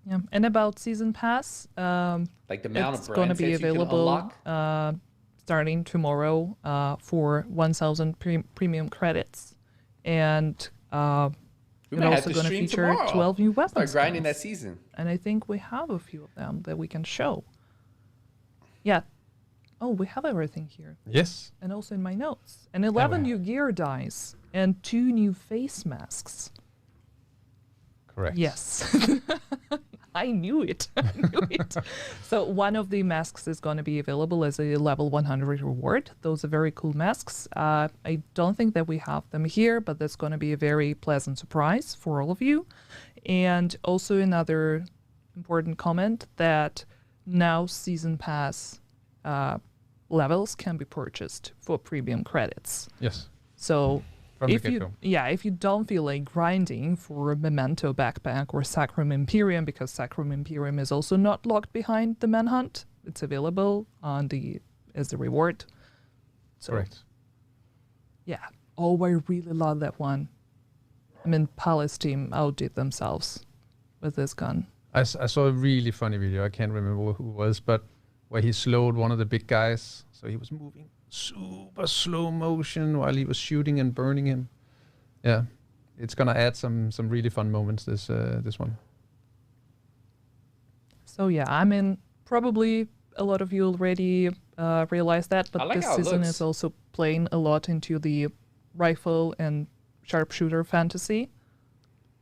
Speaker 2: Yeah, and about season pass,
Speaker 1: Like the amount
Speaker 2: it's
Speaker 1: of
Speaker 2: going to
Speaker 1: brand
Speaker 2: be
Speaker 1: sets you can
Speaker 2: available
Speaker 1: unlock.
Speaker 2: starting tomorrow for 1,000 premium credits, and
Speaker 1: We
Speaker 2: it's
Speaker 1: might have
Speaker 2: also
Speaker 1: to
Speaker 2: going to
Speaker 1: stream
Speaker 2: feature
Speaker 1: tomorrow.
Speaker 2: 12 new weapons.
Speaker 1: Start grinding
Speaker 2: skins.
Speaker 1: that season.
Speaker 2: And I think we have a few of them that we can show. Yeah. Oh, we have everything here.
Speaker 3: Yes.
Speaker 2: And also in my notes. And 11 new gear dice and 2 new face masks.
Speaker 3: Correct.
Speaker 2: Yes. I knew it. I knew it. So one of the masks is going to be available as a level 100 reward. Those are very cool masks. I don't think that we have them here, but that's going to be a very pleasant surprise for all of you. And also another important comment that now season pass levels can be purchased for premium credits.
Speaker 3: Yes.
Speaker 2: So
Speaker 3: From the
Speaker 2: if you
Speaker 3: get-go.
Speaker 2: if you don't feel like grinding for a Memento backpack or Sacrum Imperium, because Sacrum Imperium is also not locked behind the manhunt, it's available on as a reward. So
Speaker 3: Correct.
Speaker 2: yeah. Oh, I really love that one. I mean, Palace team outdid themselves with this gun.
Speaker 3: I saw a really funny video. I can't remember who it was, but where he slowed one of the big guys. So he was moving super slow motion while he was shooting and burning him. Yeah, it's gonna add some really fun moments. This one.
Speaker 2: So yeah, I mean, probably a lot of you already realize that,
Speaker 1: I
Speaker 2: but
Speaker 1: like
Speaker 2: this
Speaker 1: how it
Speaker 2: season
Speaker 1: looks.
Speaker 2: is also playing a lot into the rifle and sharpshooter fantasy.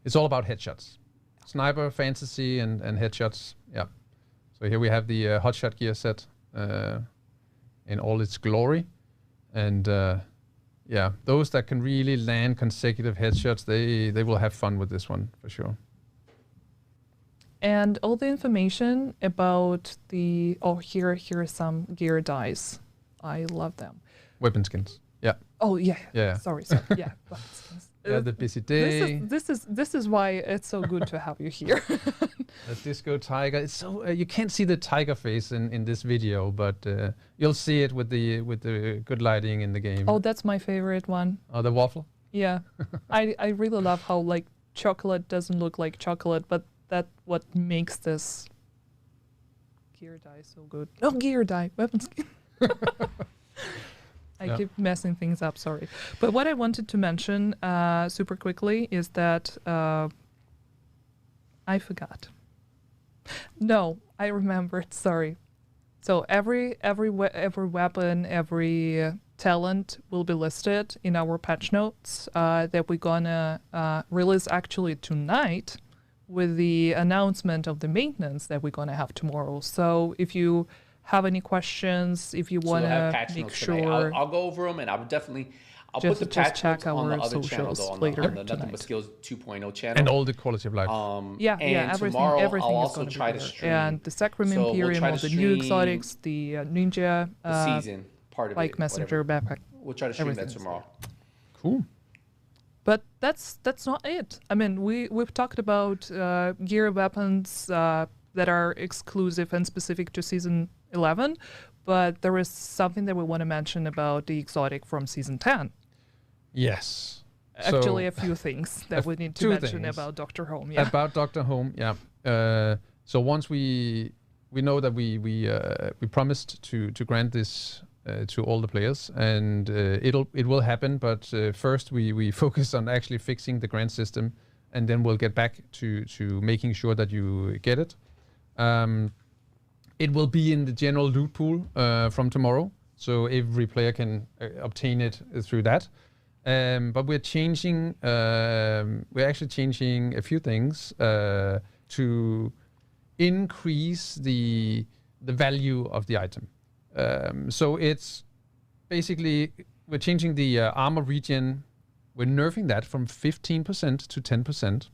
Speaker 3: It's all about headshots, sniper fantasy and headshots. Yeah. So here we have the hotshot gear set in all its glory, and yeah, those that can really land consecutive headshots, they will have fun with this one for sure.
Speaker 2: And all the information about here are some gear dice. I love them.
Speaker 3: Weapon skins. Yeah.
Speaker 2: Oh yeah.
Speaker 3: Yeah.
Speaker 2: Sorry. Yeah.
Speaker 3: Yeah, the busy day.
Speaker 2: This is why it's so good to have you here.
Speaker 3: The disco tiger. It's so you can't see the tiger face in this video, but you'll see it with the good lighting in the game.
Speaker 2: Oh, that's my favorite one.
Speaker 3: Oh, the waffle.
Speaker 2: Yeah, I really love how like chocolate doesn't look like chocolate, but that what makes this gear die so good. No, gear die, weapon skin. I keep messing things up, sorry. But what I wanted to mention super quickly is that I forgot. No, I remembered, sorry. So every weapon, every talent will be listed in our patch notes that we're gonna release actually tonight with the announcement of the maintenance that we're gonna have tomorrow. So if you have any questions, if you want to make sure,
Speaker 1: I'll go over them, and I'll put
Speaker 2: Just-
Speaker 1: the
Speaker 2: just
Speaker 1: patch
Speaker 2: check
Speaker 1: notes on the
Speaker 2: our
Speaker 1: other channel,
Speaker 2: socials
Speaker 1: though, on
Speaker 2: later
Speaker 1: the Nothing But
Speaker 2: tonight.
Speaker 1: Skills 2.0 channel.
Speaker 3: And all the quality of life.
Speaker 2: yeah,
Speaker 1: and
Speaker 2: everything
Speaker 1: tomorrow
Speaker 2: everything
Speaker 1: I'll
Speaker 2: is
Speaker 1: also
Speaker 2: going to
Speaker 1: try
Speaker 2: be
Speaker 1: to
Speaker 2: there.
Speaker 1: stream.
Speaker 2: And the Sacrum
Speaker 1: So we'll
Speaker 2: Imperium
Speaker 1: try to
Speaker 2: of the new
Speaker 1: stream
Speaker 2: exotics, the Ninja
Speaker 1: the season part of
Speaker 2: like
Speaker 1: it,
Speaker 2: messenger
Speaker 1: whatever.
Speaker 2: backpack.
Speaker 1: We'll try to stream that
Speaker 2: everything is
Speaker 1: tomorrow.
Speaker 3: Cool.
Speaker 2: But that's not it. I mean, we've talked about gear weapons that are exclusive and specific to season 11, but there is something that we want to mention about the exotic from season 10.
Speaker 3: Yes.
Speaker 2: Actually,
Speaker 3: So-
Speaker 2: a few things that we need to
Speaker 3: two
Speaker 2: mention
Speaker 3: things.
Speaker 2: about Dr. Home. Yeah.
Speaker 3: About Dr. Home, yeah. So once we know that we promised to grant this to all the players, and it will happen. But first we focus on actually fixing the grant system, and then we'll get back to making sure that you get it. It will be in the general loot pool from tomorrow, so every player can obtain it through that. But we're changing. We're actually changing a few things to increase the value of the item. So it's basically we're changing the armor regen. We're nerfing that from 15% to 10%,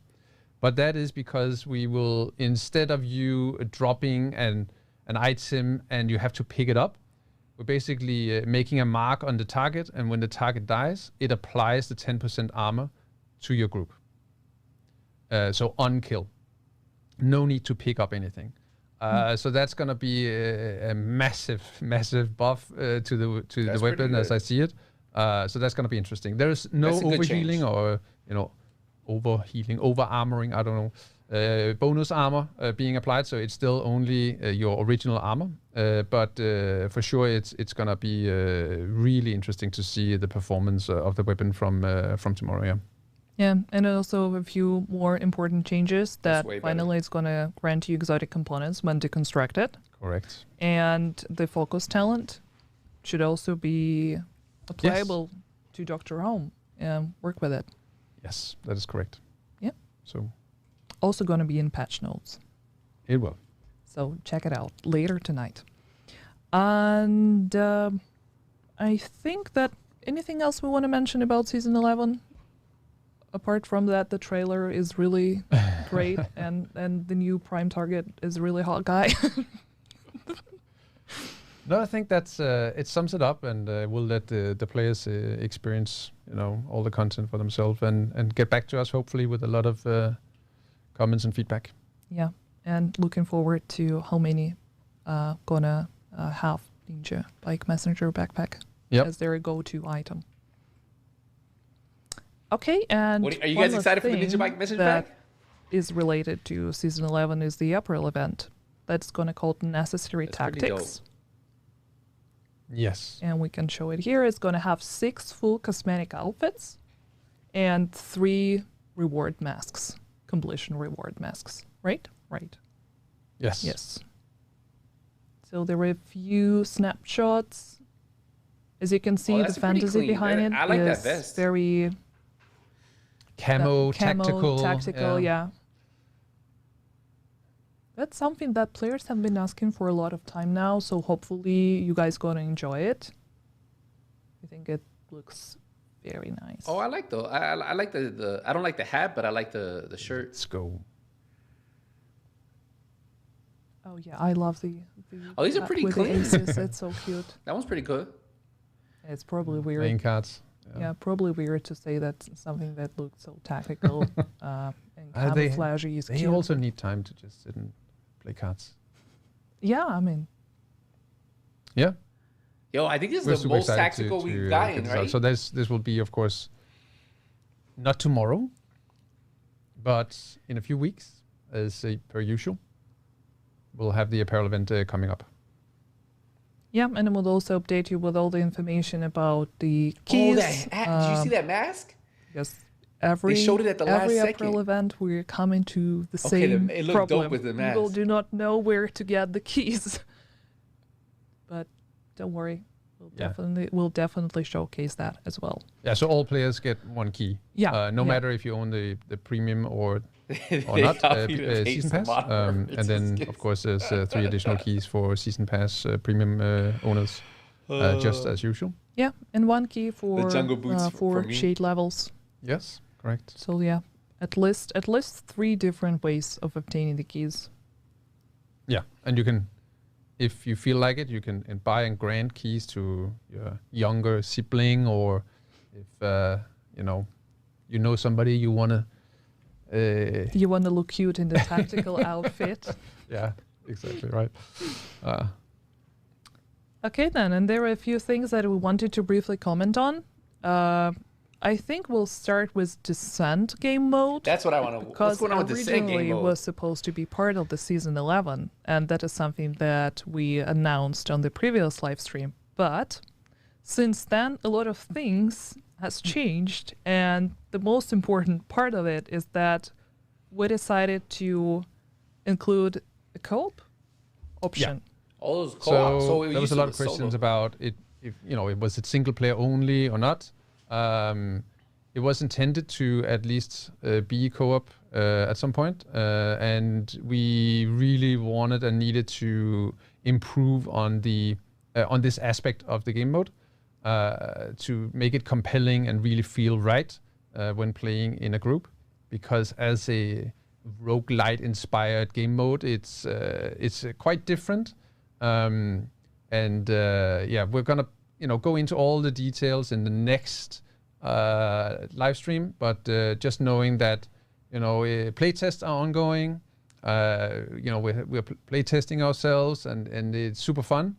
Speaker 3: but that is because we will, instead of you dropping an item and you have to pick it up, we're basically making a mark on the target, and when the target dies, it applies the 10% armor to your group. So on kill, no need to pick up anything. So that's going to be a massive buff to the weapon as I see it. So that's going to be interesting. There's no overhealing or overhealing, over armoring. I don't know. Bonus armor being applied, so it's still only your original armor. But for sure, it's going to be really interesting to see the performance of the weapon from tomorrow. Yeah.
Speaker 2: Yeah, and also a few more important changes that
Speaker 1: way
Speaker 2: finally it's going to grant you exotic components when deconstructed.
Speaker 3: Correct.
Speaker 2: And the focus talent should also be applicable to Dr. Home and work with it.
Speaker 3: Yes, that is correct.
Speaker 2: Yeah.
Speaker 3: So
Speaker 2: Also going to be in patch notes.
Speaker 3: it will.
Speaker 2: So check it out later tonight. And I think that anything else we want to mention about season 11? Apart from that, the trailer is really great, and the new prime target is a really hot guy.
Speaker 3: No, I think that's it sums it up, and we'll let the players experience all the content for themselves and get back to us hopefully with a lot of comments and feedback.
Speaker 2: Yeah, and looking forward to how many gonna have Ninja Bike Messenger backpack as their go-to item. Okay, and
Speaker 1: Are you guys excited for the Ninja Bike Messenger
Speaker 2: that
Speaker 1: pack?
Speaker 2: is related to season 11 is the apparel event that's gonna call Necessary
Speaker 1: That's pretty
Speaker 2: Tactics.
Speaker 3: Yes.
Speaker 2: And we can show it here. It's going to have 6 full cosmetic outfits and 3 reward masks, completion reward masks. Right? Right.
Speaker 3: Yes.
Speaker 2: Yes. So there were a few snapshots. As you can see, the
Speaker 1: that's pretty
Speaker 2: fantasy
Speaker 1: clean.
Speaker 2: behind it
Speaker 1: I like that
Speaker 2: is
Speaker 1: vest.
Speaker 2: very
Speaker 3: Camo, tactical.
Speaker 2: yeah. That's something that players have been asking for a lot of time now, so hopefully you guys gonna enjoy it. I think it looks very nice.
Speaker 1: Oh, I like I like the I don't like the hat, but I like the shirt.
Speaker 3: Let's go.
Speaker 2: Oh yeah, I love the
Speaker 1: Oh, these are
Speaker 2: hat
Speaker 1: pretty
Speaker 2: with
Speaker 1: clean.
Speaker 2: the aces. It's so cute.
Speaker 1: That one's pretty good.
Speaker 2: It's probably weird.
Speaker 3: Playing cards.
Speaker 2: Yeah, probably weird to say that something that looks so tactical and
Speaker 3: They
Speaker 2: camouflagey is
Speaker 3: They
Speaker 2: cute.
Speaker 3: also need time to just sit and play cards.
Speaker 2: Yeah, I mean,
Speaker 3: Yeah.
Speaker 1: Yo, I think this
Speaker 3: We're
Speaker 1: is the
Speaker 3: super
Speaker 1: most
Speaker 3: excited
Speaker 1: tactical
Speaker 3: to
Speaker 1: we've
Speaker 3: get
Speaker 1: gotten,
Speaker 3: this out.
Speaker 1: right?
Speaker 3: So this will be, of course, not tomorrow, but in a few weeks, as per usual. We'll have the apparel event coming up.
Speaker 2: yeah, and it will also update you with all the information about the keys.
Speaker 1: Oh, that hat. Did you see that mask?
Speaker 2: Yes, every
Speaker 1: showed it at the last
Speaker 2: every
Speaker 1: second.
Speaker 2: April event, we're coming to the
Speaker 1: Okay,
Speaker 2: same
Speaker 1: it looked dope
Speaker 2: problem.
Speaker 1: with the
Speaker 2: People
Speaker 1: mask.
Speaker 2: do not know where to get the keys. but don't worry. We'll definitely showcase that as well.
Speaker 3: Yeah, so all players get one key.
Speaker 2: Yeah.
Speaker 3: No matter if you own the premium or not, season pass. And then, of course, there's 3 additional keys for season pass premium owners, just as usual.
Speaker 2: Yeah, and 1 key for
Speaker 1: the jungle boots
Speaker 2: for shade levels.
Speaker 3: Yes, correct.
Speaker 2: So yeah, at least 3 different ways of obtaining the keys.
Speaker 3: Yeah, and you can, if you feel like it, you can buy and grant keys to your younger sibling, or if you know somebody you wanna.
Speaker 2: You want to look cute in the tactical outfit.
Speaker 3: Yeah, exactly right.
Speaker 2: Okay then, and there are a few things that we wanted to briefly comment on. I think we'll start with Descent game mode.
Speaker 1: That's what I want to.
Speaker 2: Because
Speaker 1: what's going on with Descent game
Speaker 2: originally
Speaker 1: mode?
Speaker 2: was supposed to be part of the season 11, and that is something that we announced on the previous live stream. But since then, a lot of things has changed, and the most important part of it is that we decided to include a co-op option.
Speaker 1: All those co-op. So
Speaker 3: there was a lot of questions about it. If it was it single player only or not. It was intended to at least be co-op at some point, and we really wanted and needed to improve on the on this aspect of the game mode to make it compelling and really feel right when playing in a group. Because as a roguelite inspired game mode, it's quite different. We're gonna go into all the details in the next live stream, but just knowing that playtests are ongoing. We're playtesting ourselves, and it's super fun.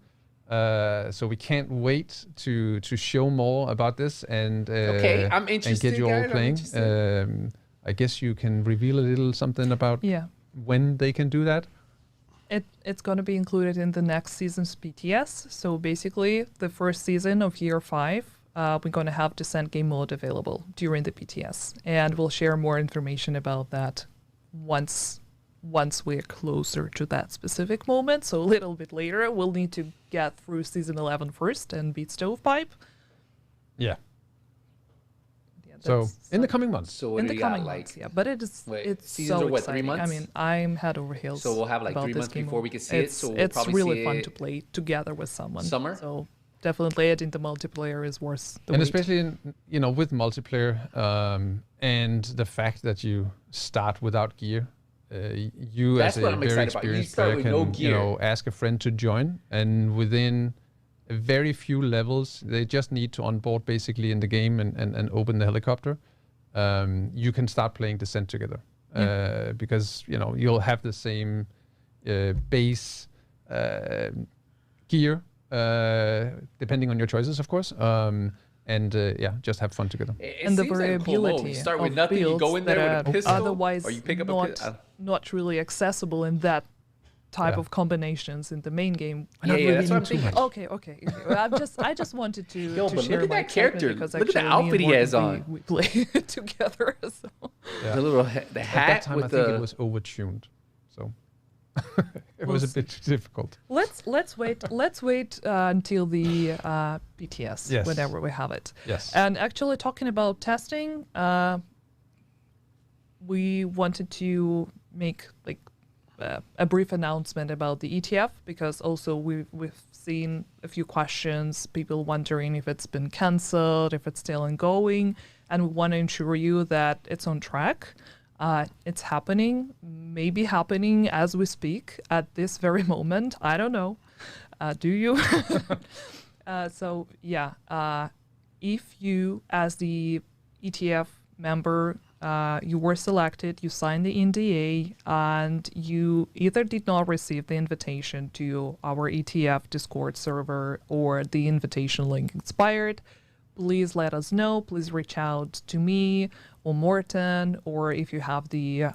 Speaker 3: So we can't wait to show more about this and
Speaker 1: I'm interested,
Speaker 3: and get you all
Speaker 1: guys,
Speaker 3: playing. I guess you can reveal a little something about when they can do that.
Speaker 2: It's going to be included in the next season's BTS. So basically, the first season of year 5, we're going to have Descent game mode available during the BTS, and we'll share more information about that once we're closer to that specific moment. So a little bit later, we'll need to get through season 11 first and beat Stovepipe.
Speaker 3: Yeah. So in the coming months.
Speaker 1: So
Speaker 2: in the coming months, but it's
Speaker 1: seasons
Speaker 2: so
Speaker 1: are what,
Speaker 2: exciting.
Speaker 1: 3 months?
Speaker 2: I mean, I'm head over heels.
Speaker 1: So we'll have like
Speaker 2: about
Speaker 1: 3
Speaker 2: this
Speaker 1: months
Speaker 2: game
Speaker 1: before
Speaker 2: mode.
Speaker 1: we can see it. So we'll
Speaker 2: it's
Speaker 1: probably
Speaker 2: really
Speaker 1: see
Speaker 2: fun
Speaker 1: it
Speaker 2: to play together with someone.
Speaker 1: Summer.
Speaker 2: So definitely adding the multiplayer is worth the
Speaker 3: and
Speaker 2: wait.
Speaker 3: especially with multiplayer and the fact that you start without gear. You
Speaker 1: That's
Speaker 3: as
Speaker 1: what
Speaker 3: a
Speaker 1: I'm
Speaker 3: very
Speaker 1: excited about. You
Speaker 3: experienced
Speaker 1: start
Speaker 3: player
Speaker 1: with
Speaker 3: can
Speaker 1: no gear.
Speaker 3: ask a friend to join, and within a very few levels, they just need to onboard basically in the game and open the helicopter. You can start playing Descent together because you'll have the same base gear depending on your choices, of course. Just have fun together.
Speaker 2: And the variability
Speaker 1: you start with
Speaker 2: of
Speaker 1: nothing, you go in there with a
Speaker 2: builds
Speaker 1: pistol,
Speaker 2: that are otherwise
Speaker 1: or you pick up
Speaker 2: not really accessible in that type of combinations in the main game.
Speaker 1: That's what I'm thinking.
Speaker 2: Okay. Well, I just wanted to
Speaker 1: Yo,
Speaker 2: to
Speaker 1: but
Speaker 2: share
Speaker 1: look at
Speaker 2: my
Speaker 1: that character.
Speaker 2: excitement because
Speaker 1: Look at the
Speaker 2: actually me
Speaker 1: outfit
Speaker 2: and
Speaker 1: he has
Speaker 2: Morgan,
Speaker 1: on.
Speaker 2: We play together. So.
Speaker 3: Yeah.
Speaker 1: The little the
Speaker 3: At
Speaker 1: hat
Speaker 3: that time,
Speaker 1: with
Speaker 3: I think
Speaker 1: the
Speaker 3: it was overtuned, so it was a bit difficult.
Speaker 2: Let's wait until the BTS,
Speaker 3: Yes.
Speaker 2: whenever we have it.
Speaker 3: Yes.
Speaker 2: And actually, talking about testing, we wanted to make a brief announcement about the ETF, because also we've seen a few questions, people wondering if it's been cancelled, if it's still ongoing, and we want to ensure you that it's on track. It's happening, maybe happening as we speak at this very moment. I don't know. Do you? If you, as the ETF member, you were selected, you signed the NDA, and you either did not receive the invitation to our ETF Discord server or the invitation link expired, please let us know. Please reach out to me or Morten, or if you have the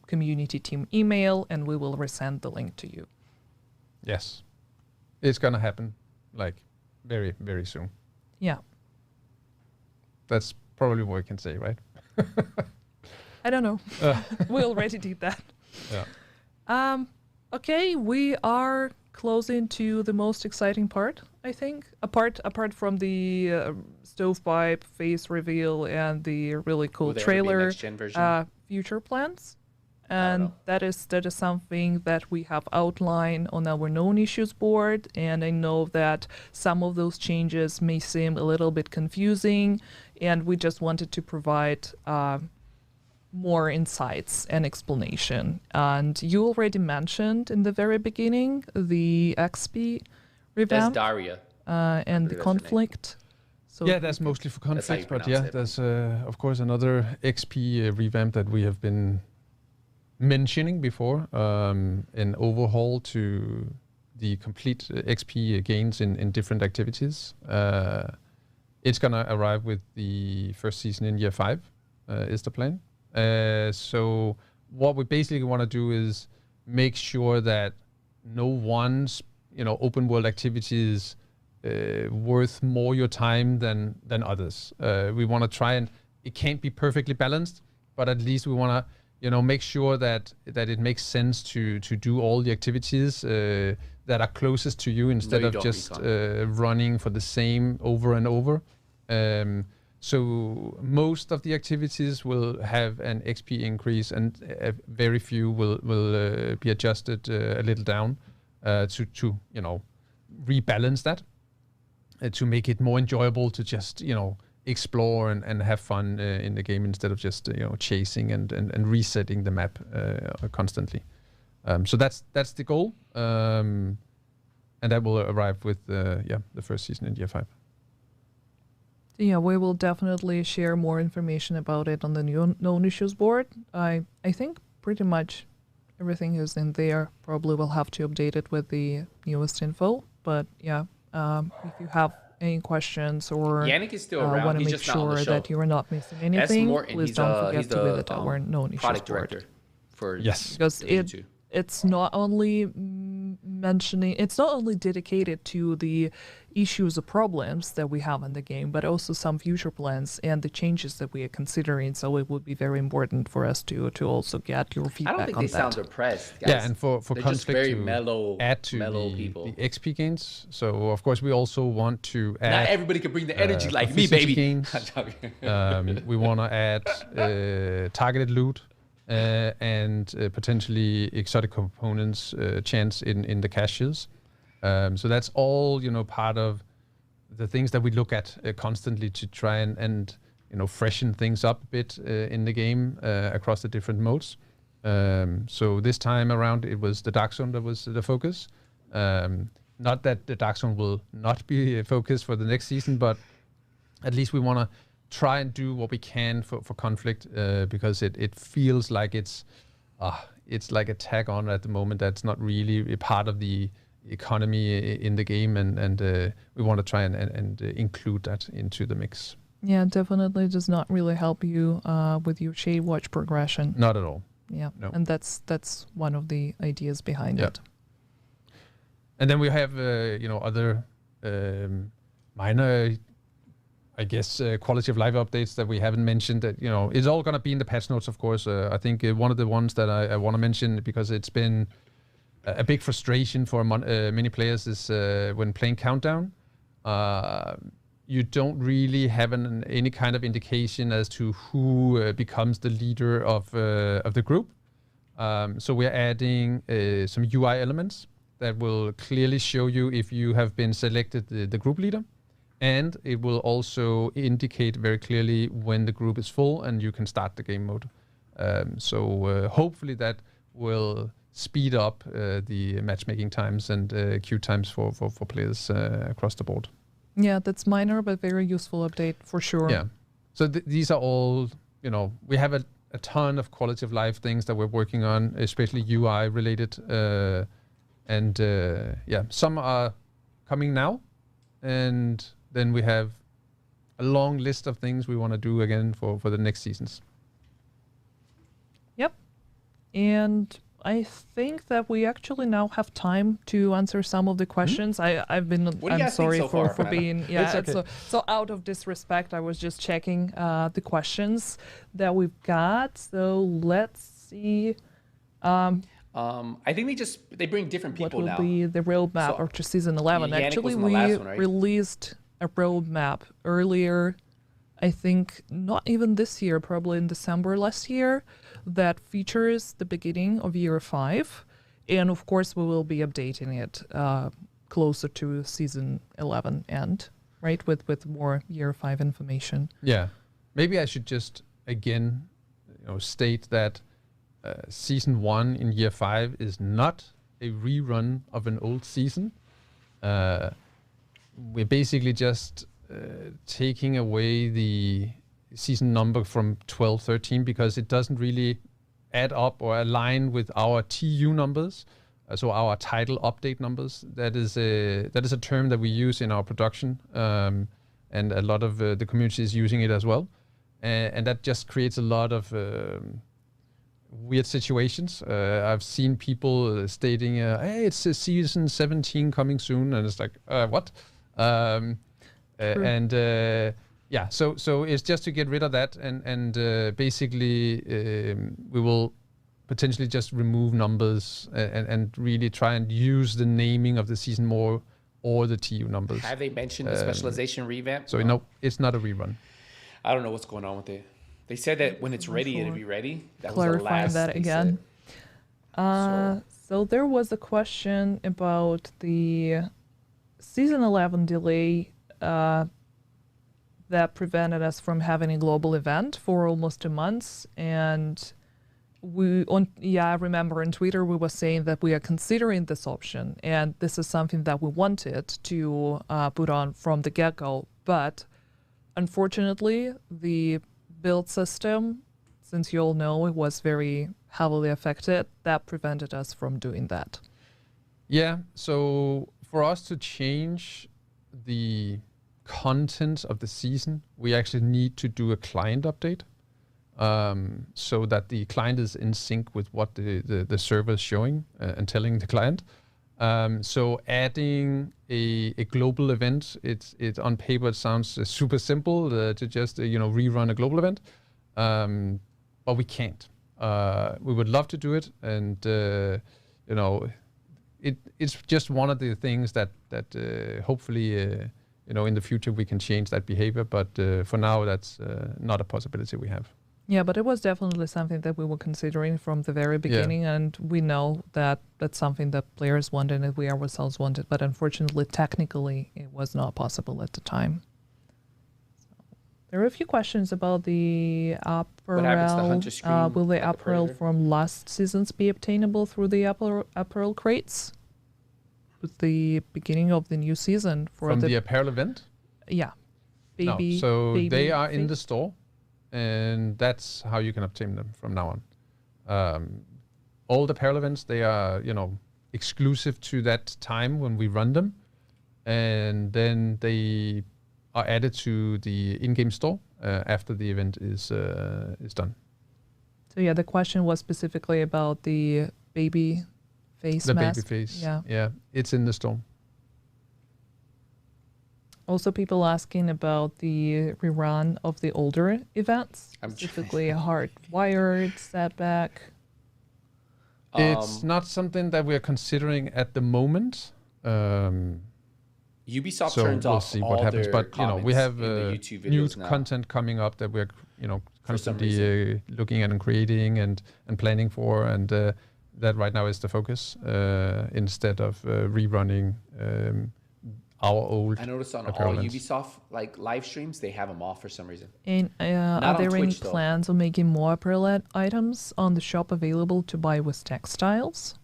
Speaker 2: community team email, and we will resend the link to you.
Speaker 3: Yes. It's going to happen very, very soon.
Speaker 2: Yeah.
Speaker 3: That's probably what we can say, right?
Speaker 2: I don't know. We already did that.
Speaker 3: Yeah.
Speaker 2: Okay, we are closing to the most exciting part, I think. Apart from the stovepipe face reveal and the really cool trailer,
Speaker 1: next-gen version?
Speaker 2: future plans. And that is something that we have outlined on our known issues board. And I know that some of those changes may seem a little bit confusing, and we just wanted to provide more insights and explanation. And you already mentioned in the very beginning the XP revamp.
Speaker 1: That's Daria.
Speaker 2: And the conflict. So
Speaker 3: yeah, that's mostly for conflict, but yeah,
Speaker 1: it.
Speaker 3: there's of course another XP revamp that we have been mentioning before, an overhaul to the complete XP gains in different activities. It's gonna arrive with the first season in year 5, is the plan. So what we basically want to do is make sure that no one's open world activities worth more your time than others. We want to try, and it can't be perfectly balanced, but at least we want to make sure that it makes sense to do all the activities that are closest to you instead of just running for the same over and over. So most of the activities will have an XP increase, and very few will be adjusted a little down to rebalance that, to make it more enjoyable to just explore and have fun in the game instead of just chasing and resetting the map constantly. So that's the goal, and that will arrive with the first season in year 5.
Speaker 2: Yeah, we will definitely share more information about it on the known issues board. I think pretty much everything is in there. Probably we'll have to update it with the newest info. But yeah, if you have any questions or
Speaker 1: Yannick is still around.
Speaker 2: want to
Speaker 1: He's
Speaker 2: make
Speaker 1: just not on the
Speaker 2: sure
Speaker 1: show.
Speaker 2: that you are not missing anything,
Speaker 1: Morton.
Speaker 2: please don't forget to visit our known issues
Speaker 1: product
Speaker 2: board.
Speaker 1: director for
Speaker 2: Because it's not only it's not only dedicated to the issues or problems that we have in the game, but also some future plans and the changes that we are considering. So it would be very important for us to also get your feedback on that.
Speaker 1: I don't think they sound depressed, guys.
Speaker 3: Yeah, and for
Speaker 1: They're
Speaker 3: conflict
Speaker 1: just very
Speaker 3: to
Speaker 1: mellow,
Speaker 3: add to the XP gains. So of course we also want to add.
Speaker 1: Not everybody can bring the energy like me, baby.
Speaker 3: Gains. We want to add targeted loot. And potentially exotic components chance in the caches. So that's all part of the things that we look at constantly to try and freshen things up a bit in the game across the different modes. So this time around it was the Dark Zone that was the focus. Not that the Dark Zone will not be a focus for the next season, but at least we want to try and do what we can for conflict, because it feels like it's like a tag on at the moment that's not really a part of the economy in the game, and we want to try and include that into the mix.
Speaker 2: Yeah, definitely does not really help you with your Shade Watch progression.
Speaker 3: Not at all.
Speaker 2: Yeah,
Speaker 3: no.
Speaker 2: And that's one of the ideas behind it.
Speaker 3: And then we have other minor, I guess, quality of life updates that we haven't mentioned. That it's all gonna be in the patch notes, of course. I think one of the ones that I want to mention, because it's been a big frustration for many players, is when playing Countdown, you don't really have any kind of indication as to who becomes the leader of the group. So we're adding some UI elements that will clearly show you if you have been selected the group leader. And it will also indicate very clearly when the group is full and you can start the game mode. So hopefully that will speed up the matchmaking times and queue times for players across the board.
Speaker 2: Yeah, that's minor but very useful update for sure.
Speaker 3: Yeah. So these are all, we have a ton of quality of life things that we're working on, especially UI related. Some are coming now. And then we have a long list of things we want to do again for the next seasons.
Speaker 2: Yep. And I think that we actually now have time to answer some of the questions. I'm sorry for being so out of disrespect. I was just checking the questions that we've got. So let's see.
Speaker 1: I think they bring different
Speaker 2: What
Speaker 1: people
Speaker 2: will
Speaker 1: now.
Speaker 2: be the roadmap
Speaker 1: So,
Speaker 2: after season 11?
Speaker 1: Yannick
Speaker 2: Actually,
Speaker 1: was in the
Speaker 2: we
Speaker 1: last one, right?
Speaker 2: released a roadmap earlier, I think not even this year, probably in December last year, that features the beginning of year 5. And of course, we will be updating it closer to season 11 end, right? With more year 5 information.
Speaker 3: Yeah. Maybe I should just again, state that season 1 in year 5 is not a rerun of an old season. We're basically just taking away the season number from 12-13 because it doesn't really add up or align with our TU numbers, so our title update numbers. That is a term that we use in our production, and a lot of the community is using it as well, and that just creates a lot of weird situations. I've seen people stating, "Hey, it's season 17 coming soon," and it's like, what? Yeah, so it's just to get rid of that, and basically we will potentially just remove numbers and really try and use the naming of the season more or the TU numbers.
Speaker 1: Have they mentioned the specialization revamp?
Speaker 3: So no, it's not a rerun.
Speaker 1: I don't know what's going on with it. They said that when it's ready, it'll be ready. That was the
Speaker 2: Clarifying
Speaker 1: last
Speaker 2: that
Speaker 1: they
Speaker 2: again.
Speaker 1: said.
Speaker 2: So there was a question about the season 11 delay that prevented us from having a global event for almost 2 months. And I remember on Twitter we were saying that we are considering this option, and this is something that we wanted to put on from the get-go. But unfortunately, the build system, since you all know it was very heavily affected, that prevented us from doing that.
Speaker 3: Yeah, so for us to change the content of the season, we actually need to do a client update, so that the client is in sync with what the server is showing and telling the client. So adding a global event, it on paper it sounds super simple to just rerun a global event, but we can't. We would love to do it, and it's just one of the things that hopefully in the future we can change that behavior. But for now, that's not a possibility we have.
Speaker 2: Yeah, but it was definitely something that we were considering from the very beginning, and we know that that's something that players wanted and we ourselves wanted, but unfortunately, technically, it was not possible at the time. So, there are a few questions about the apparel.
Speaker 1: What happens to the hunter screen?
Speaker 2: Will the
Speaker 1: like
Speaker 2: apparel
Speaker 1: Predator?
Speaker 2: from last seasons be obtainable through the apparel crates? With the beginning of the new season for
Speaker 3: From the apparel event?
Speaker 2: Yeah. Baby.
Speaker 3: No, so
Speaker 2: baby
Speaker 3: they are in
Speaker 2: face.
Speaker 3: the store, and that's how you can obtain them from now on. All the apparel events, they are, exclusive to that time when we run them, and then they are added to the in-game store after the event is done.
Speaker 2: So yeah, the question was specifically about the baby face
Speaker 3: The
Speaker 2: mask.
Speaker 3: baby face,
Speaker 2: Yeah.
Speaker 3: it's in the store.
Speaker 2: Also, people asking about the rerun of the older events,
Speaker 1: I'm
Speaker 2: specifically a hardwired setback.
Speaker 3: It's not something that we're considering at the moment.
Speaker 1: Ubisoft
Speaker 3: So
Speaker 1: turns
Speaker 3: we'll
Speaker 1: off
Speaker 3: see
Speaker 1: all
Speaker 3: what happens.
Speaker 1: their
Speaker 3: But we
Speaker 1: comments
Speaker 3: have
Speaker 1: in the YouTube
Speaker 3: new
Speaker 1: videos now.
Speaker 3: content coming up that we're
Speaker 1: some
Speaker 3: constantly looking at and creating and planning for, and that right now is the focus instead of rerunning our old.
Speaker 1: I noticed on
Speaker 3: apparel
Speaker 1: all
Speaker 3: events.
Speaker 1: Ubisoft live streams they have them off for some reason.
Speaker 2: And
Speaker 1: Not
Speaker 2: are
Speaker 1: on
Speaker 2: there any
Speaker 1: Twitch, though.
Speaker 2: plans on making more apparel items on the shop available to buy with textiles?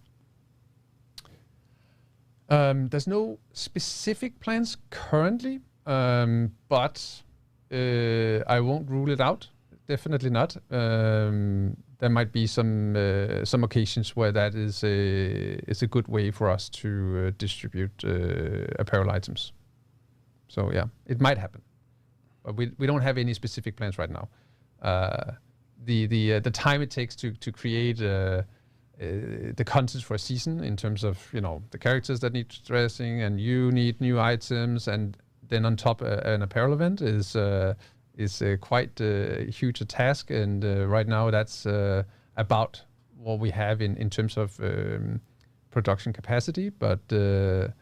Speaker 3: There's no specific plans currently, but I won't rule it out. Definitely not. There might be some occasions where that is a good way for us to distribute apparel items. So yeah, it might happen, but we don't have any specific plans right now. The time it takes to create the content for a season in terms of the characters that need dressing, and you need new items, and then on top an apparel event is quite a huge task, and right now that's about what we have in terms of production capacity, but we're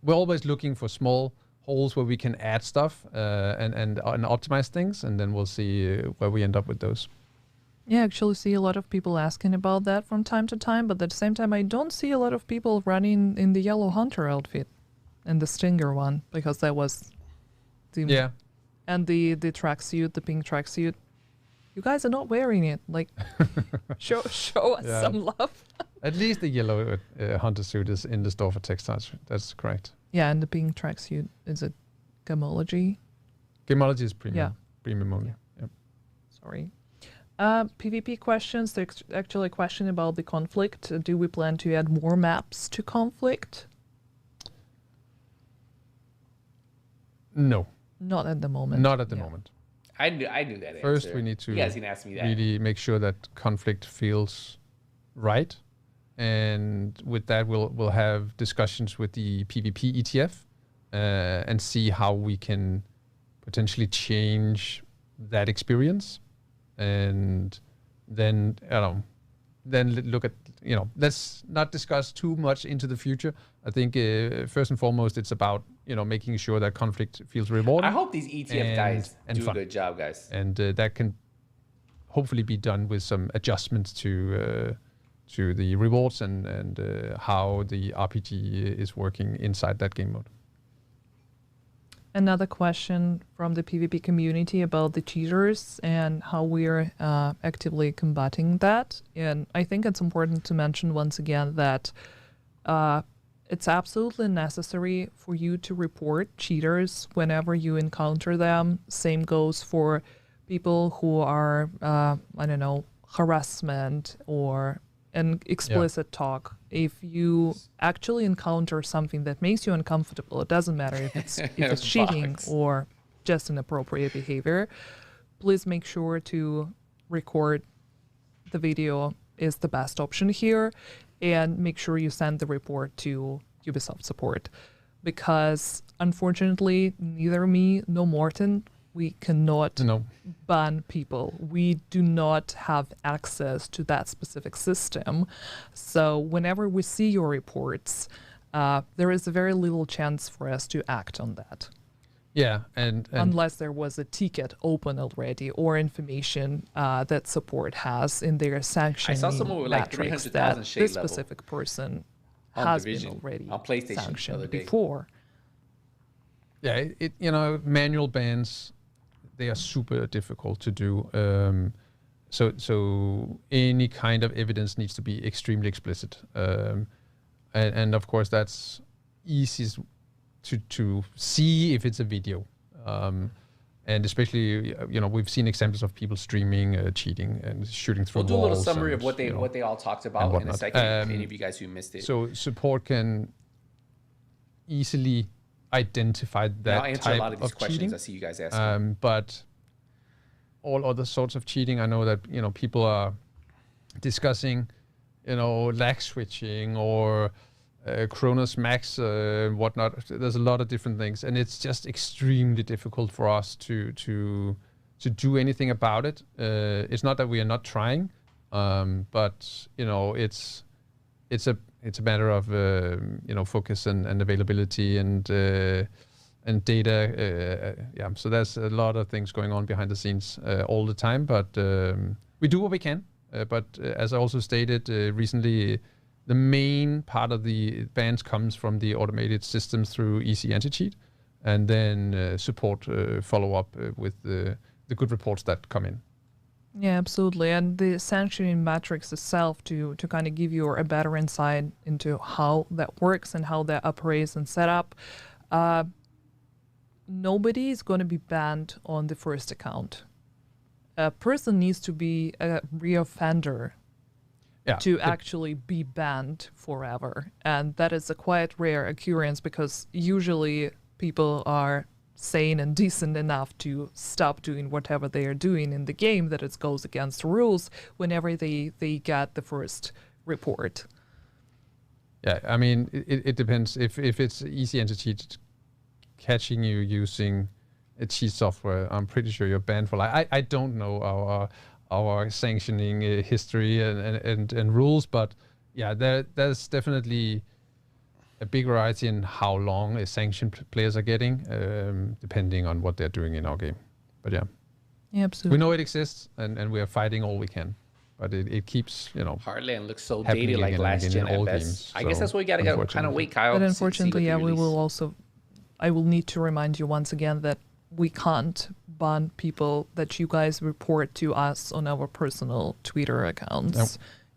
Speaker 3: always looking for small holes where we can add stuff and optimize things, and then we'll see where we end up with those.
Speaker 2: Yeah, I actually see a lot of people asking about that from time to time, but at the same time, I don't see a lot of people running in the yellow hunter outfit and the stinger one, because that was the and the tracksuit, the pink tracksuit. You guys are not wearing it. Like, show us some love.
Speaker 3: At least the yellow hunter suit is in the store for Techstars. That's correct.
Speaker 2: Yeah, and the pink tracksuit, is it Gamology?
Speaker 3: Gamology is premium.
Speaker 2: Yeah.
Speaker 3: Premium only. Yep.
Speaker 2: Sorry. PvP questions. There's actually a question about the conflict. Do we plan to add more maps to conflict?
Speaker 3: No.
Speaker 2: Not at the moment.
Speaker 3: Not at the moment.
Speaker 1: I knew that answer.
Speaker 3: First, we need to
Speaker 1: you guys can ask me that.
Speaker 3: really make sure that conflict feels right. And with that, we'll have discussions with the PvP ETF and see how we can potentially change that experience. And then, look at, let's not discuss too much into the future. I think first and foremost, it's about, making sure that conflict feels rewarding.
Speaker 1: I hope these ETF guys do
Speaker 3: fun.
Speaker 1: a good job, guys.
Speaker 3: And that can hopefully be done with some adjustments to the rewards and how the RPG is working inside that game mode.
Speaker 2: Another question from the PvP community about the cheaters and how we're actively combating that. And I think it's important to mention once again that it's absolutely necessary for you to report cheaters whenever you encounter them. Same goes for people who are, harassment or an explicit talk. If you actually encounter something that makes you uncomfortable, it doesn't matter if it's cheating or just inappropriate behavior, please make sure to record the video is the best option here, and make sure you send the report to Ubisoft support, because unfortunately neither me nor Morten, we cannot ban people. We do not have access to that specific system. So whenever we see your reports, there is a very little chance for us to act on that.
Speaker 3: Yeah, and
Speaker 2: unless there was a ticket open already or information that support has in their sanctioning
Speaker 1: I saw someone with like 300,000 shade
Speaker 2: this
Speaker 1: level
Speaker 2: specific person
Speaker 1: on
Speaker 2: has
Speaker 1: Division,
Speaker 2: been already
Speaker 1: on PlayStation the other
Speaker 2: sanctioned
Speaker 1: day.
Speaker 2: before.
Speaker 3: Yeah, manual bans, they are super difficult to do. So any kind of evidence needs to be extremely explicit. And of course, that's easiest to see if it's a video. And especially, we've seen examples of people streaming, cheating, and shooting through walls.
Speaker 1: We'll do a little summary of what they all talked about in a second.
Speaker 3: Um,
Speaker 1: Any of you guys who missed it.
Speaker 3: So support can easily identify that
Speaker 1: I'll answer
Speaker 3: type
Speaker 1: a lot of these questions
Speaker 3: cheating.
Speaker 1: I see you guys asking.
Speaker 3: But all other sorts of cheating, I know that people are discussing, lag switching or Cronus Max, whatnot. There's a lot of different things, and it's just extremely difficult for us to do anything about it. It's not that we are not trying, but it's a matter of focus and availability and data. So there's a lot of things going on behind the scenes all the time, but we do what we can. But as I also stated recently, the main part of the bans comes from the automated systems through EC anti-cheat, and then support follow up with the good reports that come in.
Speaker 2: Yeah, absolutely. And the sanctioning matrix itself to kind of give you a better insight into how that works and how that operates and set up. Nobody is going to be banned on the first account. A person needs to be a reoffender to actually be banned forever. And that is a quite rare occurrence, because usually people are sane and decent enough to stop doing whatever they are doing in the game that it goes against the rules whenever they get the first report.
Speaker 3: Yeah, I mean, it depends. If it's easy anti-cheat catching you using a cheat software, I'm pretty sure you're banned for life. I don't know our sanctioning history and rules, but yeah, there's definitely a big variety in how long sanctioned players are getting, depending on what they're doing in our game. But yeah,
Speaker 2: absolutely.
Speaker 3: we know it exists, and we are fighting all we can. But it keeps,
Speaker 1: Heartland looks so
Speaker 3: happening
Speaker 1: dated like
Speaker 3: again and
Speaker 1: last
Speaker 3: again
Speaker 1: gen
Speaker 3: in all
Speaker 1: at best.
Speaker 3: games,
Speaker 1: I guess
Speaker 3: so
Speaker 1: that's what we gotta kind of wait, Kyle.
Speaker 2: But
Speaker 1: see
Speaker 2: unfortunately,
Speaker 1: what they
Speaker 2: we will
Speaker 1: release.
Speaker 2: also. I will need to remind you once again that we can't ban people that you guys report to us on our personal Twitter accounts.
Speaker 3: Nope.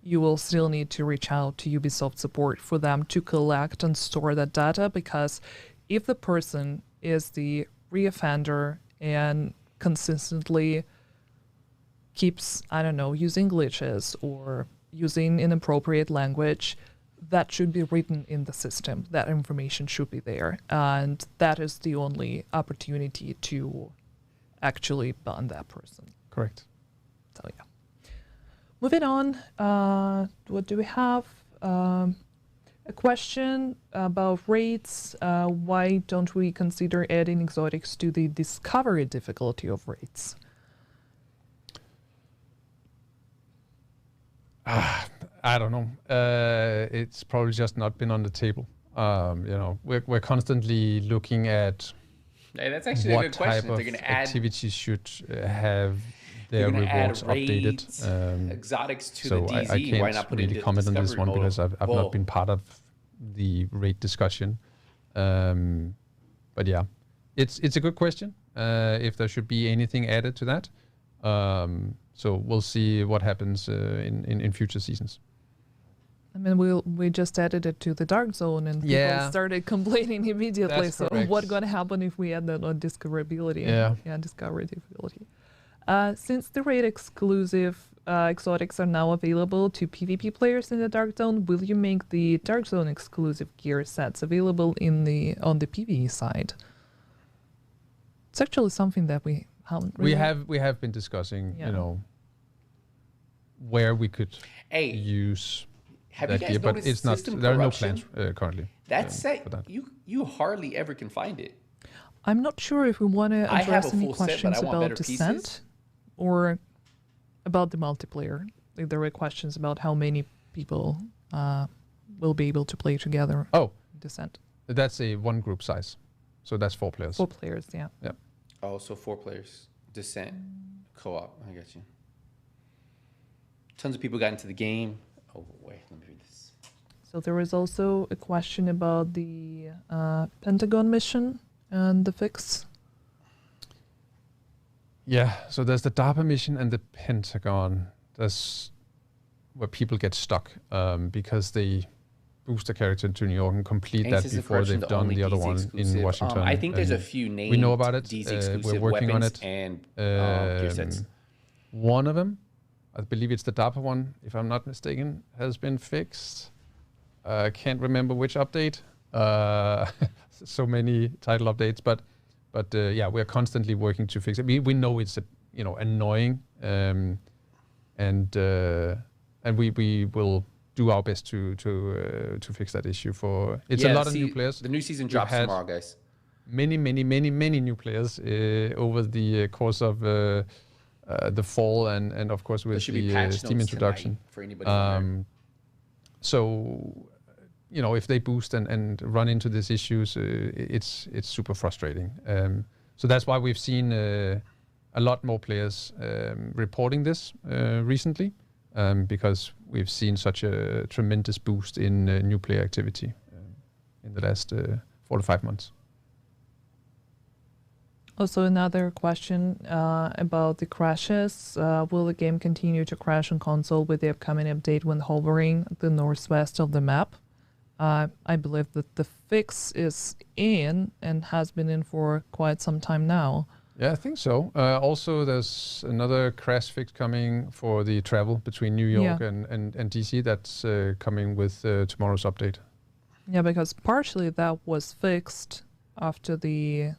Speaker 2: You will still need to reach out to Ubisoft support for them to collect and store that data, because if the person is the reoffender and consistently keeps, I don't know, using glitches or using inappropriate language, that should be written in the system. That information should be there. And that is the only opportunity to actually ban that person.
Speaker 3: correct.
Speaker 2: So, yeah. Moving on, what do we have? A question about raids. Why don't we consider adding exotics to the discovery difficulty of raids?
Speaker 3: I don't know. It's probably just not been on the table. We're constantly looking at
Speaker 1: Hey, that's actually a
Speaker 3: what
Speaker 1: good
Speaker 3: type
Speaker 1: question.
Speaker 3: of
Speaker 1: They're gonna add
Speaker 3: activities should have their
Speaker 1: they're gonna
Speaker 3: rewards
Speaker 1: add raids,
Speaker 3: updated.
Speaker 1: exotics to
Speaker 3: So
Speaker 1: the DZ.
Speaker 3: I can't
Speaker 1: Why not put it
Speaker 3: really
Speaker 1: into
Speaker 3: comment on this
Speaker 1: discovery
Speaker 3: one
Speaker 1: mode?
Speaker 3: because I've
Speaker 1: Well,
Speaker 3: not been part of the raid discussion. But yeah, it's a good question. If there should be anything added to that. So we'll see what happens in future seasons.
Speaker 2: I mean, we just added it to the Dark Zone, and people started complaining immediately.
Speaker 3: That's
Speaker 2: So
Speaker 3: correct.
Speaker 2: what's going to happen if we add that on discoverability?
Speaker 3: Yeah,
Speaker 2: discovery difficulty. Since the raid exclusive exotics are now available to PvP players in the Dark Zone, will you make the Dark Zone exclusive gear sets available on the PvE side? It's actually something that we haven't really...
Speaker 3: We have been discussing, where we could use
Speaker 1: have
Speaker 3: that
Speaker 1: you guys
Speaker 3: gear, but
Speaker 1: noticed
Speaker 3: it's not.
Speaker 1: system
Speaker 3: There are no
Speaker 1: corruption?
Speaker 3: plans currently.
Speaker 1: That set,
Speaker 3: for that.
Speaker 1: you hardly ever can find it.
Speaker 2: I'm not sure if we want to
Speaker 1: I have
Speaker 2: address
Speaker 1: a
Speaker 2: any
Speaker 1: full set, but
Speaker 2: questions
Speaker 1: I want
Speaker 2: about
Speaker 1: better
Speaker 2: Descent
Speaker 1: pieces.
Speaker 2: or about the multiplayer. Like, there were questions about how many people will be able to play together.
Speaker 3: Oh,
Speaker 2: Descent.
Speaker 3: that's a one group size, so that's 4 players.
Speaker 2: 4 players, yeah.
Speaker 3: Yeah.
Speaker 1: Oh, so 4 players. Descent. Co-op. I got you. Tons of people got into the game. Oh, wait. Let me read this.
Speaker 2: So there was also a question about the Pentagon mission and the fix.
Speaker 3: Yeah, so there's the DARPA mission and the Pentagon. That's where people get stuck because they boost a character to New York and complete
Speaker 1: Thanks
Speaker 3: that
Speaker 1: as a
Speaker 3: before
Speaker 1: correction,
Speaker 3: they've
Speaker 1: the
Speaker 3: done
Speaker 1: only
Speaker 3: the other
Speaker 1: DZ
Speaker 3: one
Speaker 1: exclusive.
Speaker 3: in Washington.
Speaker 1: I think there's a
Speaker 3: and
Speaker 1: few named
Speaker 3: we know about it.
Speaker 1: DZ
Speaker 3: We're
Speaker 1: exclusive
Speaker 3: working on
Speaker 1: weapons
Speaker 3: it.
Speaker 1: and gear sets.
Speaker 3: One of them, I believe it's the DARPA one, if I'm not mistaken, has been fixed. I can't remember which update. So many title updates, but yeah, we're constantly working to fix it. We know it's annoying, and we will do our best to fix that issue. For it's a lot of new players.
Speaker 1: The new season drops tomorrow, guys.
Speaker 3: Many new players over the course of the fall and of course with the Steam introduction.
Speaker 1: For anybody
Speaker 3: so if they boost and run into these issues, it's super frustrating. So that's why we've seen a lot more players reporting this recently, because we've seen such a tremendous boost in new player activity in the last 4 to 5 months.
Speaker 2: Also, another question about the crashes. Will the game continue to crash on console with the upcoming update when hovering the northwest of the map? I believe that the fix is in and has been in for quite some time now.
Speaker 3: Yeah, I think so. Also, there's another crash fix coming for the travel between New York and DC. That's coming with tomorrow's update.
Speaker 2: Yeah, because partially that was fixed after the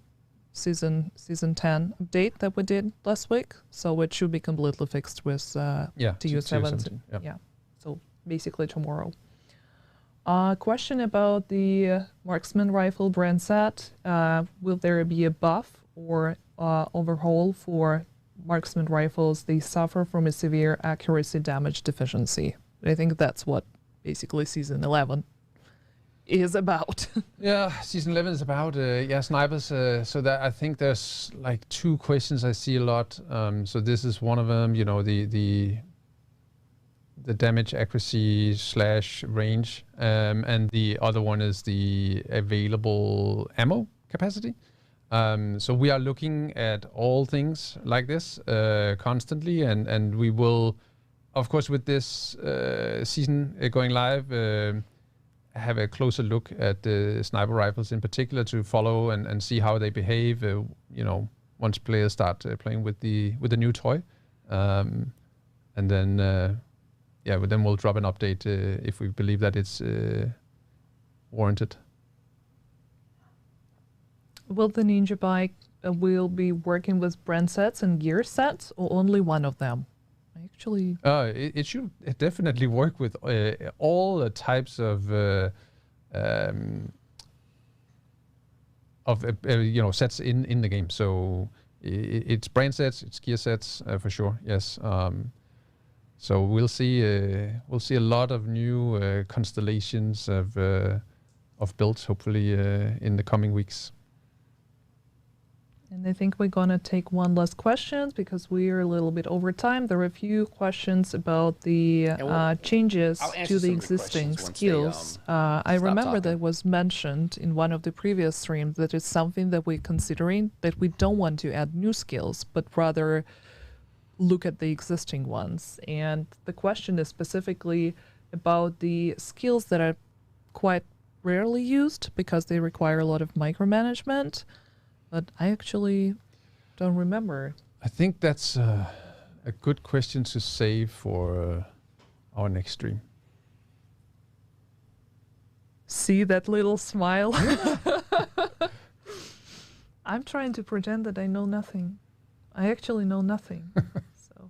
Speaker 2: season 10 update that we did last week. So it should be completely fixed with TU7. Yeah, so basically tomorrow. Question about the marksman rifle brand set. Will there be a buff or overhaul for marksman rifles, they suffer from a severe accuracy damage deficiency. I think that's what basically Season 11 is about.
Speaker 3: Yeah, Season 11 is about snipers. So that I think there's like 2 questions I see a lot. So this is one of them. You know, the damage accuracy / range, and the other one is the available ammo capacity. So we are looking at all things like this constantly, and we will, of course, with this season going live, have a closer look at the sniper rifles in particular to follow and see how they behave. You know, once players start playing with the new toy, and then. But then we'll drop an update if we believe that it's warranted.
Speaker 2: Will the Ninja Bike will be working with brand sets and gear sets, or only one of them? Actually,
Speaker 3: it should definitely work with all the types of sets in the game. So it's brand sets, it's gear sets for sure. Yes. So we'll see a lot of new constellations of builds hopefully in the coming weeks.
Speaker 2: And I think we're gonna take one last question because we are a little bit over time. There are a few questions about the changes to the existing skills. I remember that was mentioned in one of the previous streams that it's something that we're considering, that we don't want to add new skills, but rather look at the existing ones. And the question is specifically about the skills that are quite rarely used because they require a lot of micromanagement, but I actually don't remember.
Speaker 3: I think that's a good question to save for our next stream.
Speaker 2: See that little smile? I'm trying to pretend that I know nothing. I actually know nothing. So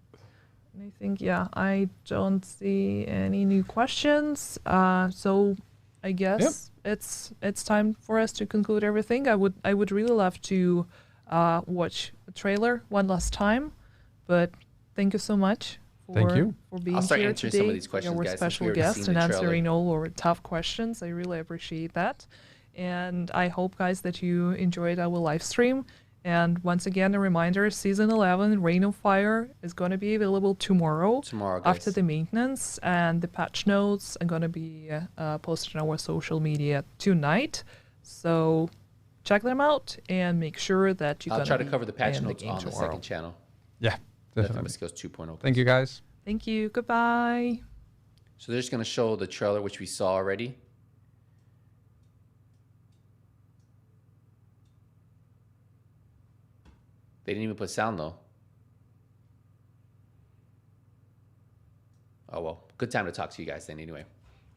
Speaker 2: I think, I don't see any new questions. So I guess it's time for us to conclude everything. I would really love to watch the trailer one last time, but thank you so much for being
Speaker 1: I'll start
Speaker 2: here
Speaker 1: answering
Speaker 2: today.
Speaker 1: some of these questions,
Speaker 2: Our
Speaker 1: guys,
Speaker 2: special guest and answering all our tough questions. I really appreciate that. And I hope, guys, that you enjoyed our live stream. And once again, a reminder, Season 11, Reign of Fire, is going to be available tomorrow after the maintenance. And the patch notes are going to be posted on our social media tonight. So check them out and make sure that you
Speaker 1: I'll try to cover the patch notes on the second channel.
Speaker 3: Yeah, definitely.
Speaker 1: NothingButSkillz 2.0.
Speaker 3: Thank you, guys.
Speaker 2: Thank you. Goodbye.
Speaker 1: So they're just going to show the trailer, which we saw already. They didn't even put sound, though. Oh, well. Good time to talk to you guys then anyway.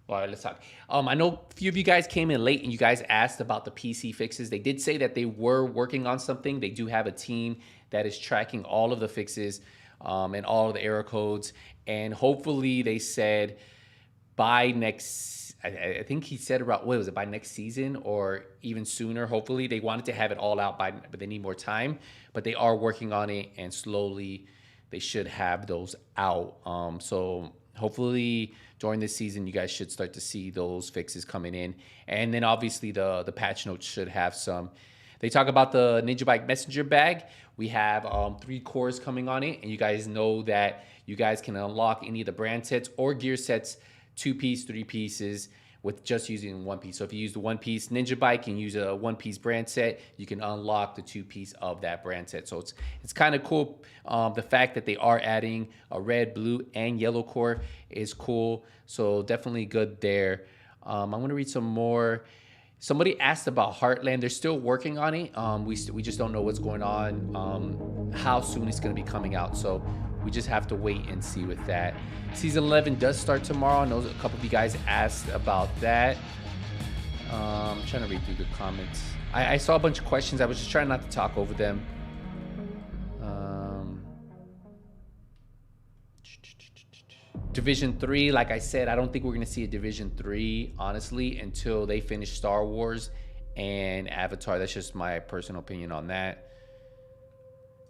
Speaker 1: All right, let's talk. I know a few of you guys came in late and you guys asked about the PC fixes. They did say that they were working on something. They do have a team that is tracking all of the fixes and all of the error codes. And hopefully they said by next, I think he said about, what was it, by next season or even sooner. Hopefully they wanted to have it all out but they need more time. But they are working on it and slowly they should have those out. So hopefully during this season, you guys should start to see those fixes coming in. And then obviously the patch notes should have some. They talk about the Ninja Bike Messenger bag. We have 3 cores coming on it. And you guys know that you guys can unlock any of the brand sets or gear sets, 2-piece, 3 pieces, with just using 1 piece. So if you use the 1-piece Ninja Bike and use a 1-piece brand set, you can unlock the 2-piece of that brand set. So it's kind of cool. The fact that they are adding a red, blue, and yellow core is cool. So definitely good there. I'm gonna read some more. Somebody asked about Heartland. They're still working on it. We just don't know what's going on, how soon it's gonna be coming out. So we just have to wait and see with that. Season 11 does start tomorrow. I know a couple of you guys asked about that. I'm trying to read through the comments. I saw a bunch of questions. I was just trying not to talk over them. Division 3, like I said, I don't think we're going to see a Division 3, honestly, until they finish Star Wars and Avatar. That's just my personal opinion on that.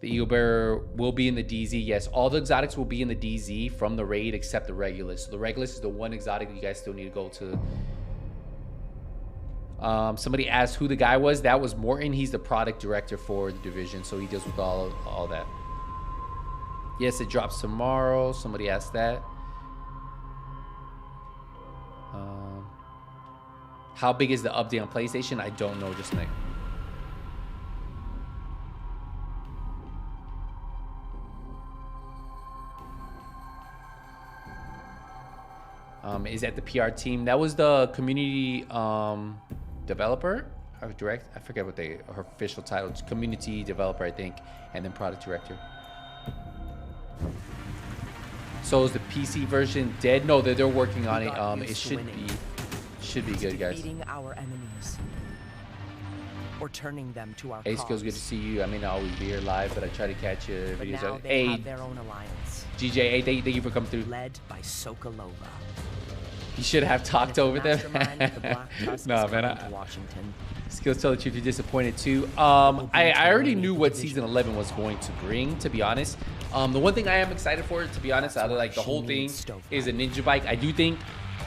Speaker 1: The Eagle Bearer will be in the DZ. Yes, all the exotics will be in the DZ from the raid except the Regulus. So the Regulus is the one exotic you guys still need to go to. Somebody asked who the guy was. That was Morton. He's the product director for the division, so he deals with all that. Yes, it drops tomorrow. Somebody asked that. How big is the update on PlayStation? I don't know just now. Is that the PR team? That was the community developer or direct. I forget what her official title. Community developer, I think, and then product director. So is the PC version dead? No, they're working on it. It should be good, guys.
Speaker 4: Beating our enemies or turning them to our
Speaker 1: Hey, Skills, good to see you. I may not always be here live, but I try to catch you videos.
Speaker 4: Now they have their own alliance.
Speaker 1: GJ, hey, thank you for coming through.
Speaker 4: Led by Sokolova.
Speaker 1: You should have talked over them. No, man. Skills, tell the truth, you're disappointed too. I already knew what season 11 was going to bring, to be honest. The one thing I am excited for, to be honest, out of like the whole thing, is a ninja bike. I do think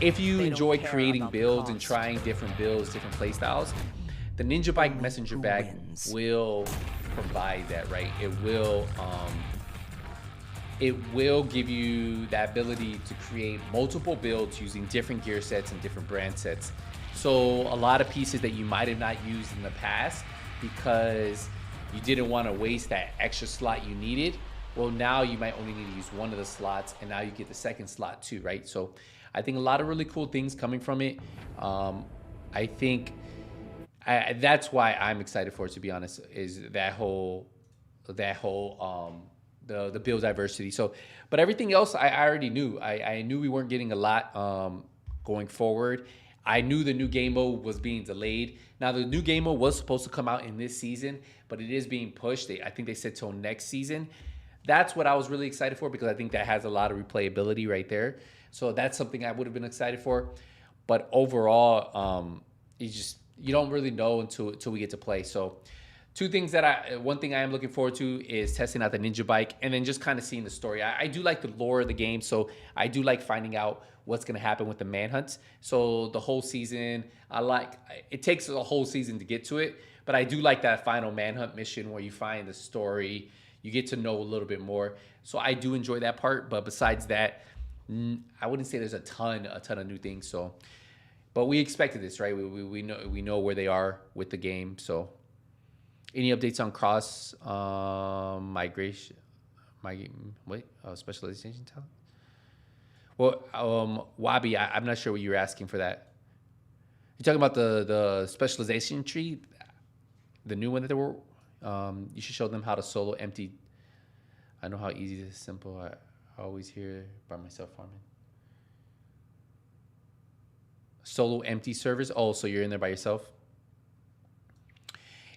Speaker 1: if you enjoy creating builds and trying different builds, different play styles, the ninja bike messenger bag will provide that, right? It will give you the ability to create multiple builds using different gear sets and different brand sets. So a lot of pieces that you might have not used in the past because you didn't want to waste that extra slot you needed. Well, now you might only need to use one of the slots, and now you get the second slot too, right? So I think a lot of really cool things coming from it. I think that's why I'm excited for it, to be honest, is that whole the build diversity. So, but everything else I already knew. I knew we weren't getting a lot going forward. I knew the new game mode was being delayed. Now, the new game mode was supposed to come out in this season, but it is being pushed. I think they said till next season. That's what I was really excited for because I think that has a lot of replayability right there. So that's something I would have been excited for. But overall, you don't really know until we get to play. So one thing I am looking forward to is testing out the ninja bike and then just kind of seeing the story. I do like the lore of the game, so I do like finding out what's going to happen with the manhunts. So the whole season, it takes a whole season to get to it, but I do like that final manhunt mission where you find the story, you get to know a little bit more. So I do enjoy that part, but besides that, I wouldn't say there's a ton of new things. So, but we expected this, right? We know where they are with the game. So, any updates on cross migration? Specialization talent? Well, Wabi, I'm not sure what you're asking for that. You're talking about the specialization tree, the new one that they were. You should show them how to solo empty. I know how easy this is, simple. I always hear by myself farming. Solo empty servers. Oh, so you're in there by yourself?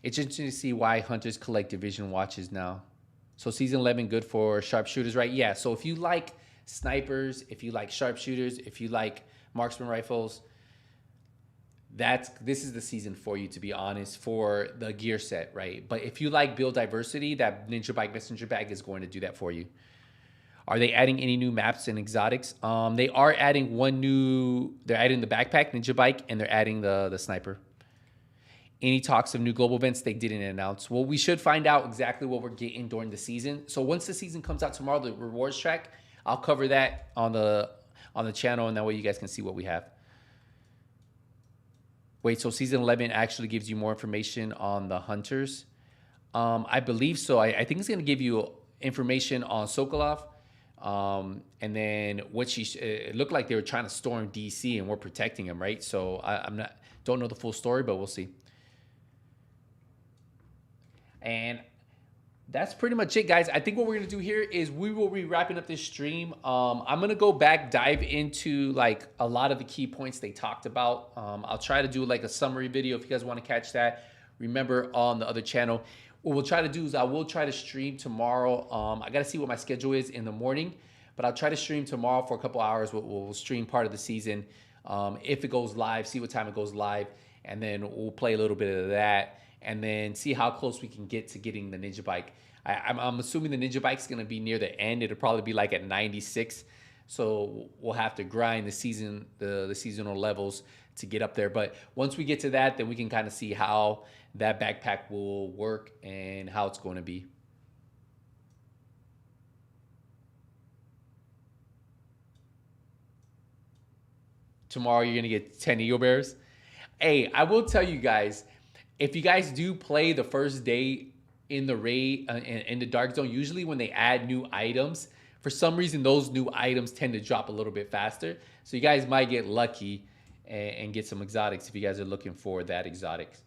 Speaker 1: It's interesting to see why hunters collect division watches now. So season 11 good for sharpshooters, right? Yeah. So if you like snipers, if you like sharpshooters, if you like marksman rifles, this is the season for you, to be honest, for the gear set, right? But if you like build diversity, that Ninja Bike Messenger Bag is going to do that for you. Are they adding any new maps and exotics? They are adding they're adding the backpack, Ninja Bike, and they're adding the sniper. Any talks of new global events? They didn't announce. Well, we should find out exactly what we're getting during the season. So once the season comes out tomorrow, the rewards track, I'll cover that on the channel, and that way you guys can see what we have. Wait, so season 11 actually gives you more information on the hunters? I believe so. I think it's going to give you information on Sokolov. And then it looked like they were trying to storm DC and we're protecting him, right? So don't know the full story, but we'll see. And that's pretty much it, guys. I think what we're going to do here is we will be wrapping up this stream. I'm going to go back, dive into like a lot of the key points they talked about. I'll try to do like a summary video if you guys want to catch that. Remember, on the other channel, what we'll try to do is I will try to stream tomorrow. I got to see what my schedule is in the morning, but I'll try to stream tomorrow for a couple hours. We'll stream part of the season. If it goes live, see what time it goes live, and then we'll play a little bit of that. and then see how close we can get to getting the Ninja Bike. I'm assuming the Ninja Bike's going to be near the end. It'll probably be like at 96. So we'll have to grind the seasonal levels to get up there. But once we get to that, then we can kind of see how that backpack will work and how it's going to be. Tomorrow you're going to get 10 Eagle Bears. Hey, I will tell you guys, if you guys do play the first day in the raid, in the Dark Zone, usually when they add new items, for some reason those new items tend to drop a little bit faster. So you guys might get lucky and get some exotics if you guys are looking for that exotics.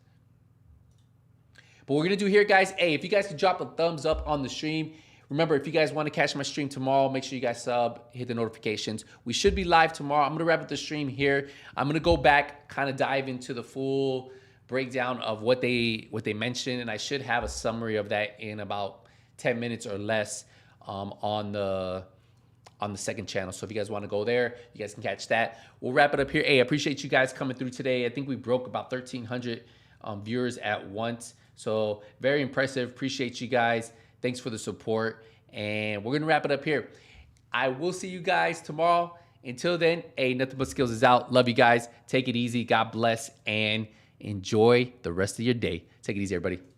Speaker 1: But what we're going to do here, guys, hey, if you guys could drop a thumbs up on the stream. Remember, if you guys want to catch my stream tomorrow, make sure you guys sub, hit the notifications. We should be live tomorrow. I'm going to wrap up the stream here. I'm going to go back, kind of dive into the full breakdown of what they mentioned, and I should have a summary of that in about 10 minutes or less on the second channel. So if you guys want to go there, you guys can catch that. We'll wrap it up here. Hey, I appreciate you guys coming through today. I think we broke about 1,300 viewers at once. So very impressive. Appreciate you guys. Thanks for the support. And we're going to wrap it up here. I will see you guys tomorrow. Until then, hey, Nothing But Skills is out. Love you guys. Take it easy. God bless. And enjoy the rest of your day. Take it easy, everybody.